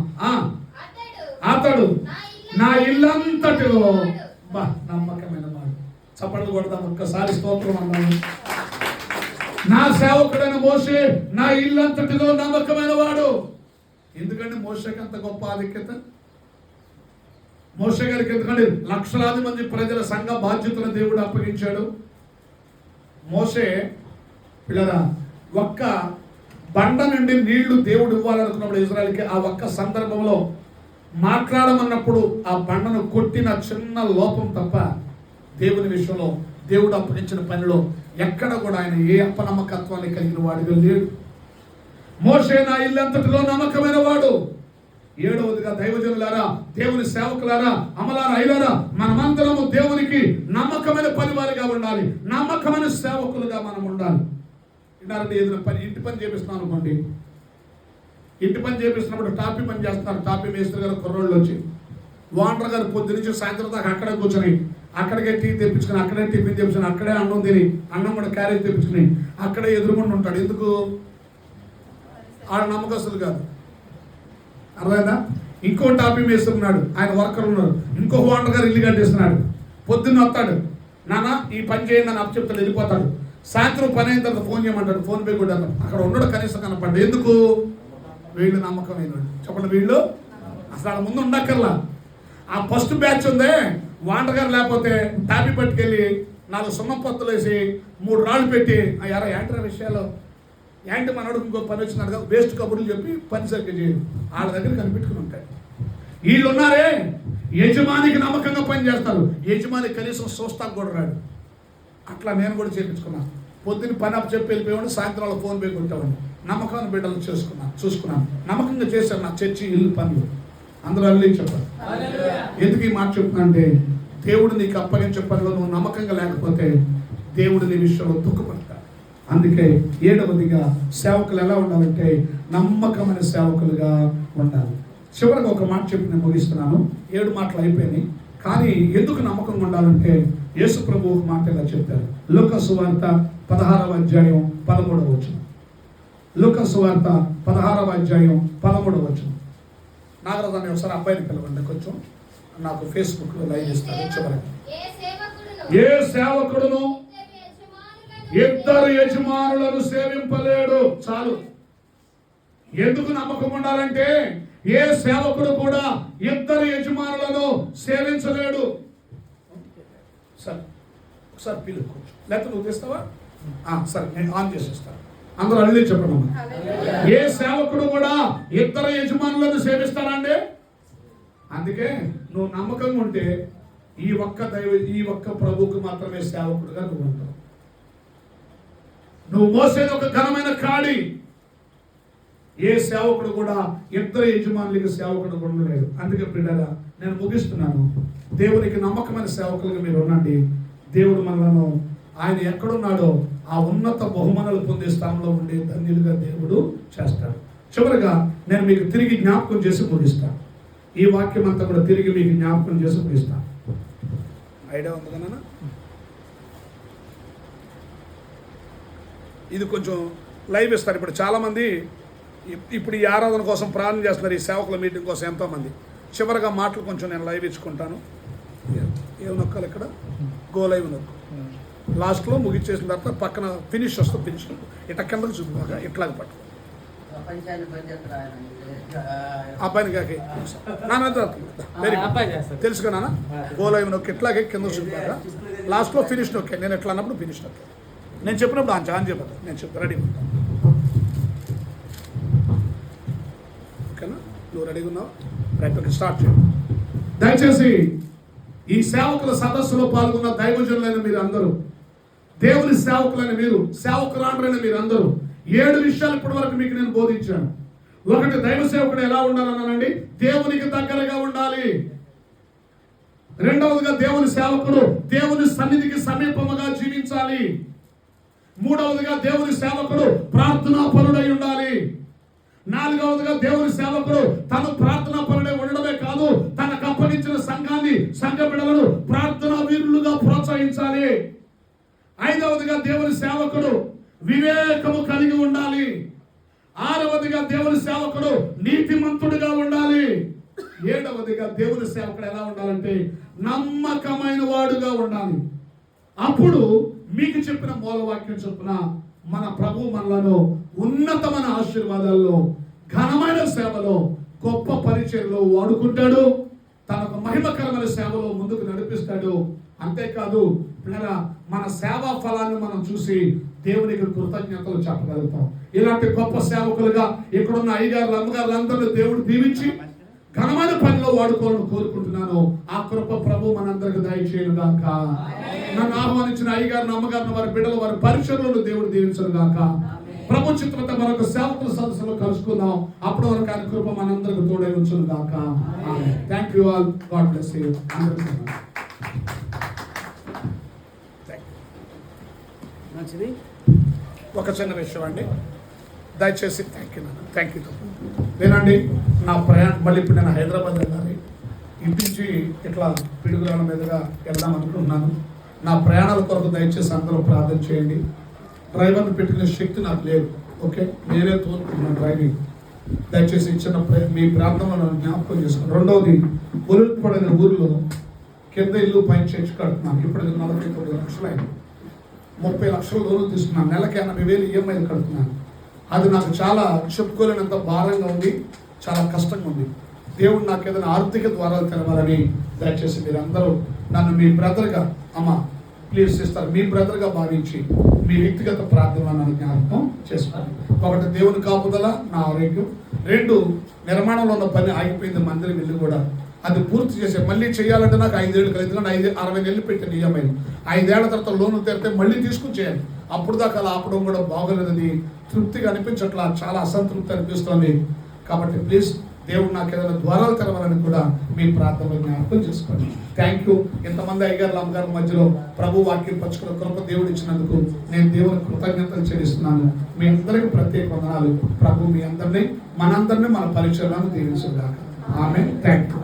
అతడు నా ఇల్లంతటిలో నమ్మకమైన వాడు. చప్పట్లు కొడదాం ఒక్కసారి, స్తోత్రం అన్నాను. నా సేవకుడైన మోషే నా ఇల్లంతటిలో నమ్మకమైన వాడు. ఎందుకంటే మోషేకి అంత గొప్ప ఆధిక్యత. మోషే గారికి ఎందుకంటే లక్షలాది మంది ప్రజల సంఘ బాధ్యతను దేవుడు అప్పగించాడు. మోషే పిల్లరా ఒక్క బండ నుండి నీళ్లు దేవుడు ఇవ్వాలనుకున్నప్పుడు ఇజ్రాయెల్కి ఆ ఒక్క సందర్భంలో మాట్లాడమన్నప్పుడు ఆ బండను కొట్టిన చిన్న లోపం తప్ప దేవుని విషయంలో దేవుడు అప్పగించిన పనిలో ఎక్కడ కూడా ఆయన ఏ అపనమ్మకత్వాన్ని కలిగిన వాడిగా లేడు. మోషే నా ఇల్లంతటిలో నమ్మకమైన వాడు. 7వదిగా దైవజనులారా, దేవుని సేవకులారా, అమలారా, అయ్యలారా, మనమందరము దేవునికి నమ్మకమైన పనివారిగా ఉండాలి, నమ్మకమైన సేవకులుగా మనం ఉండాలి. విన్నారండి? ఏదైనా పని, ఇంటి పని చేపిస్తున్నాను అనుకోండి, ఇంటి పని చేపిస్తున్నప్పుడు టాపీ పని చేస్తున్నారు. టాపీ మేస్త్రి గారు కుర్రోళ్ళు వచ్చి, ఓనర్ గారు పొద్దు నుంచి సాయంత్రం దాకా అక్కడే కూర్చొని అక్కడికే టీ తెప్పించుకుని, అక్కడే టిఫిన్ తెప్పించుకుని, అక్కడే అన్నం తిని, అన్నం కూడా క్యారేజ్ తెప్పించుకుని అక్కడే ఎదురుకుండా ఉంటాడు. ఎందుకు? ఆడ నమ్మకస్తులు కాదు. అర్థమైందా? ఇంకో టాపీ వేస్తున్నాడు, ఆయన వర్కర్ ఉన్నారు. ఇంకో ఓనర్ గారు ఇల్లు కట్టేస్తున్నాడు. పొద్దున్న వస్తాడు, నాన్న ఈ పని చేయండి అని చెప్తాడు, వెళ్ళిపోతాడు. సాయంత్రం పని అయిన తర్వాత ఫోన్ చేయమంటాడు, ఫోన్ పే కూడా అక్కడ ఉండడు, కనీసం కనపడ్డాడు. ఎందుకు? వీళ్ళు నమ్మకమైన వాళ్ళు. చెప్పండి, వీళ్ళు అసలు ఆడ ముందు ఉండక్కర్లా. ఆ ఫస్ట్ బ్యాచ్ ఉందే, ఓనర్ గారు లేకపోతే టాపీ పట్టుకెళ్ళి 4 సున్నం పత్తులు వేసి 3 రాళ్ళు పెట్టి, ఎరా ఏంట్రా విషయాలు, ఏంటి మనోడు ఇంకో పని వచ్చినాడు కదా, వేస్ట్ కబుర్లు చెప్పి పని సరిగ్గా చేయడు. వాళ్ళ దగ్గర కనిపెట్టుకుని ఉంటాయి. వీళ్ళు ఉన్నారే యజమానికి నమ్మకంగా పని చేస్తారు. యజమాని కనీసం చూస్తాకు కూడా రాడు. అట్లా నేను కూడా చేయించుకున్నాను. పొద్దున్న పని అప్పు చెప్పి వెళ్ళిపోయాడు, సాయంత్రం ఫోన్ పే కొట్టామండి. నమ్మకాన్ని బిడ్డలు చూసుకున్నాను, నమ్మకంగా చేశాను. నా చర్చి, ఇల్లు, పనులు అందరూ అల్లి చెప్పారు. ఎందుకు ఈ మాట చెప్తున్నా అంటే, దేవుడు నీకు అప్పగించే పనిలో నువ్వు నమ్మకంగా లేకపోతే దేవుడు నీ విషయంలో దుఃఖపడతాడు. అందుకే 7వదిగా సేవకులు ఎలా ఉండాలంటే నమ్మకమైన సేవకులుగా ఉండాలి. చివరిగా ఒక మాట చెప్పి నేను ముగిస్తున్నాను. 7 మాటలు అయిపోయినాయి. కానీ ఎందుకు నమ్మకంగా ఉండాలంటే యేసు ప్రభు ఒక మాట ఇలా చెప్తారు. లూకా సువార్త 16వ అధ్యాయం 13వ వచనం. లూకా సువార్త 16వ అధ్యాయం 13వ వచనం. నాగరాజాన్ని ఒకసారి అబ్బాయిని పిలవండి, కొంచెం నాకు ఫేస్బుక్లో లైవ్ ఇస్తారు. చివరికి ఏ సేవకుడును 2 యజమానులను సేవింపలేడు. చాలు. ఎందుకు నమ్మకం ఉండాలంటే ఏ సేవకుడు కూడా 2 యజమానులను సేవించలేడు. సరే ఒకసారి పిలు, లేకపోతే నువ్వు తీస్తావా? సరే నేను ఆన్ చేసేస్తాను. అందరూ అడిగి చెప్పండి. ఏ సేవకుడు కూడా 2 యజమానులను సేవిస్తానండి. అందుకే నువ్వు నమ్మకంగా ఉంటే ఈ ఒక్క ప్రభువుకు మాత్రమే సేవకుడుగా నువ్వు ఉంటావు. నువ్వు మోసేది ఒక ఘనమైన కాడి. ఏ సేవకుడు కూడా 2 యజమానులకి సేవకుడు ఉండలేడు. అందుకే బిడ్డగా నేను ముగిస్తున్నాను. దేవునికి నమ్మకమైన సేవకులుగా మీరు ఉండండి. దేవుడు మనలను ఆయన ఎక్కడున్నాడో ఆ ఉన్నత బహుమానాలు పొందే స్థానంలో ఉండే ధన్యులుగా దేవుడు చేస్తాడు. చివరిగా నేను మీకు తిరిగి జ్ఞాపకం చేసి ముగిస్తాను. ఈ వాక్యం అంతా కూడా తిరిగి మీకు జ్ఞాపకం చేసి ముగిస్తాను. ఐడియా ఉంది కదా? ఇది కొంచెం లైవ్ ఇస్తారు. ఇప్పుడు చాలామంది ఇప్పుడు ఈ ఆరాధన కోసం ప్రార్థన చేస్తున్నారు, ఈ సేవకుల మీటింగ్ కోసం ఎంతోమంది. చివరిగా మాటలు కొంచెం నేను లైవ్ ఇచ్చుకుంటాను. ఏమి నొక్కాలి ఇక్కడ? గో లైవ్ నొక్కు. లాస్ట్లో ముగిచ్చేసిన తర్వాత పక్కన ఫినిష్ వస్తుంది. ఫినిష్ ఇట్లా కిందకు చూపుగా ఇట్లాగ పట్టుకో. పంచాయతీ పనిచేస్తారు ఆయన. అబ్బాయిని కాకి వెరీ అబ్బాయి చేస్తాడు. తెలుసు నాన్న గోలైవ్ నొక్కి ఎట్లాగే కింద చూపాక లాస్ట్లో ఫినిష్ నొక్కే నేను ఎట్లా అన్నప్పుడు ఫినిష్ నొక్కే నేను చెప్పినప్పుడు అని చెప్పాను నేను చెప్తాను రెడీ ఓకేనా నువ్వు రెడీగా ఉన్నావు రైట్ ఓకే స్టార్ట్ చేయండి. దయచేసి ఈ సేవకుల సదస్సులో పాల్గొన్న దైవజనులైన మీరు అందరూ దేవుని సేవకులైన మీరు సేవకురాండ్రైన మీరు అందరూ 7 విషయాలు ఇప్పటి వరకు మీకు నేను బోధించాను. ఒకటి, దైవ సేవకుడు ఎలా ఉండాలన్నానండి? దేవునికి దగ్గరగా ఉండాలి. రెండవదిగా దేవుని సేవకుడు దేవుని సన్నిధికి సమీపముగా జీవించాలి. మూడవదిగా దేవుని సేవకుడు ప్రార్థనా పరుడై ఉండాలి. నాలుగవదిగా దేవుని సేవకుడు తను ప్రార్థనా పరుడై ఉండడమే కాదు, తనకు అప్పగించిన సంఘాన్ని సంఘ బిడ్డలను ప్రార్థనా వీరులుగా ప్రోత్సహించాలి. ఐదవదిగా దేవుని సేవకుడు వివేకము కలిగి ఉండాలి. ఆరవదిగా దేవుని సేవకుడు నీతిమంతుడిగా ఉండాలి. ఏడవదిగా దేవుని సేవకుడు ఎలా ఉండాలంటే నమ్మకమైన వాడుగా ఉండాలి. అప్పుడు మీకు చెప్పిన మూలవాక్యం చొప్పున మన ప్రభు మనలను ఉన్నతమైన ఆశీర్వాదాల్లో ఘనమైన సేవలో గొప్ప పరిచయంలో వాడుకుంటాడు. తనకు మహిమకరమైన సేవలో ముందుకు నడిపిస్తాడు. అంతేకాదు పిల్లరా, మన సేవా ఫలాన్ని మనం చూసి దేవునికి కృతజ్ఞతలు చెప్పగలుగుతాం. ఇలాంటి గొప్ప సేవకులుగా ఇక్కడున్న అయ్యగారులు అమ్మగారులు అందరినీ దేవుడు దీవించి ఘనమైన పనిలో వాడుకోవాలని కోరుకుంటున్నాను. ఆ కృప ప్రభు మనందరికి దయచేయను గాక. నన్ను ఆహ్వానించిన అయ్యగారిని అమ్మగారిని వారి బిడ్డలు వారి పరిచర్లను దేవుడు దీవించను గాక. ప్రభు చిత్రత మరొక సేవకుల సదస్సులో కలుసుకుందాం. అప్పటి వరకు ఆయన కృప మనందరికి తోడై ఉంచును గాక. Thank you all. God bless you. మంచిది. ఒక చిన్న విషయం అండి, దయచేసి థ్యాంక్ యూ లేనండి. నా ప్రయాణం మళ్ళీ ఇప్పుడు నేను హైదరాబాద్ వెళ్ళాలి. ఇంటి నుంచి ఇట్లా పిడుగురాల మీదుగా వెళ్దాం అనుకుంటున్నాను. నా ప్రయాణాల కొరకు దయచేసి అందరూ ప్రార్థన చేయండి. డ్రైవర్ని పెట్టుకునే శక్తి నాకు లేదు. ఓకే, నేనే తోలుకుంటున్నాను డ్రైవింగ్. దయచేసి చిన్న మీ ప్రార్థనలో జ్ఞాపకం చేసుకోండి. రెండవది, ఒలిపడిన ఊరిలో కింద ఇల్లు పైన చర్చి కడుతున్నాను. ఇప్పుడు 49 లక్షలు అయింది. 30 లక్షల లోన్లు తీసుకున్నాను. నెలకి 80,000 ఈఎంఐలు కడుతున్నాను. అది నాకు చాలా చెప్పుకోలేనంత భారంగా ఉంది, చాలా కష్టంగా ఉంది. దేవుడు నాకు ఏదైనా ఆర్థిక ద్వారాలు తెరవాలని దయచేసి మీరందరూ నన్ను మీ బ్రదర్గా, అమ్మ ప్లీజ్ సిస్టర్, మీ బ్రదర్గా భావించి మీ వ్యక్తిగత ప్రార్థన నన్ను జ్ఞాపకం చేసుకోండి. ఒకటి, దేవుని కాపుదల, నా ఆరోగ్యం. 2, నిర్మాణంలో ఉన్న పని ఆగిపోయింది, మందిరం ఇల్లు కూడా అది పూర్తి చేసే మళ్ళీ చేయాలంటే నాకు 5 ఏళ్ళు కలిగి 60 నెలలు పెట్టిన ఈఎంఐలు. 5 ఏళ్ల తర్వాత లోను తెరితే మళ్ళీ తీసుకుని చేయాలి. అప్పుడు దాకా అలా ఆపడం కూడా బాగోలేదని తృప్తిగా అనిపించట్లా, చాలా అసంతృప్తి అనిపిస్తుంది. కాబట్టి ప్లీజ్ దేవుడు నాకు ఏదైనా ద్వారాలు తెరవాలని కూడా మీ ప్రార్థనలో జ్ఞాపకం చేసుకోండి. Thank you. ఇంతమంది అయ్యగారులు అమ్మగారి మధ్యలో ప్రభు వాక్యం పంచుకున్న కృప దేవుడు ఇచ్చినందుకు నేను దేవుని కృతజ్ఞతలు చెల్లిస్తున్నాను. మీ అందరికీ ప్రత్యేక వందనాలు. ప్రభు మీ అందరినీ మనందరినీ మన పరిచయాలను దీవించుగాక. ఆమేన్. Thank you.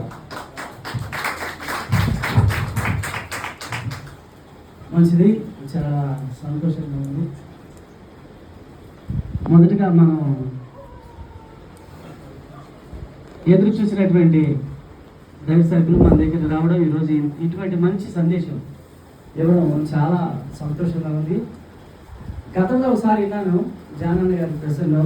మంచిది, చాలా సంతోషంగా ఉంది. మొదటిగా మనం ఎదురు చూసినటువంటి దైవ సేవకులు మన దగ్గర రావడం, ఈరోజు ఇటువంటి మంచి సందేశం ఇవ్వడం చాలా సంతోషంగా ఉంది. గతంలో ఒకసారి విన్నాను జానన్న గారి ప్రసంగంలో.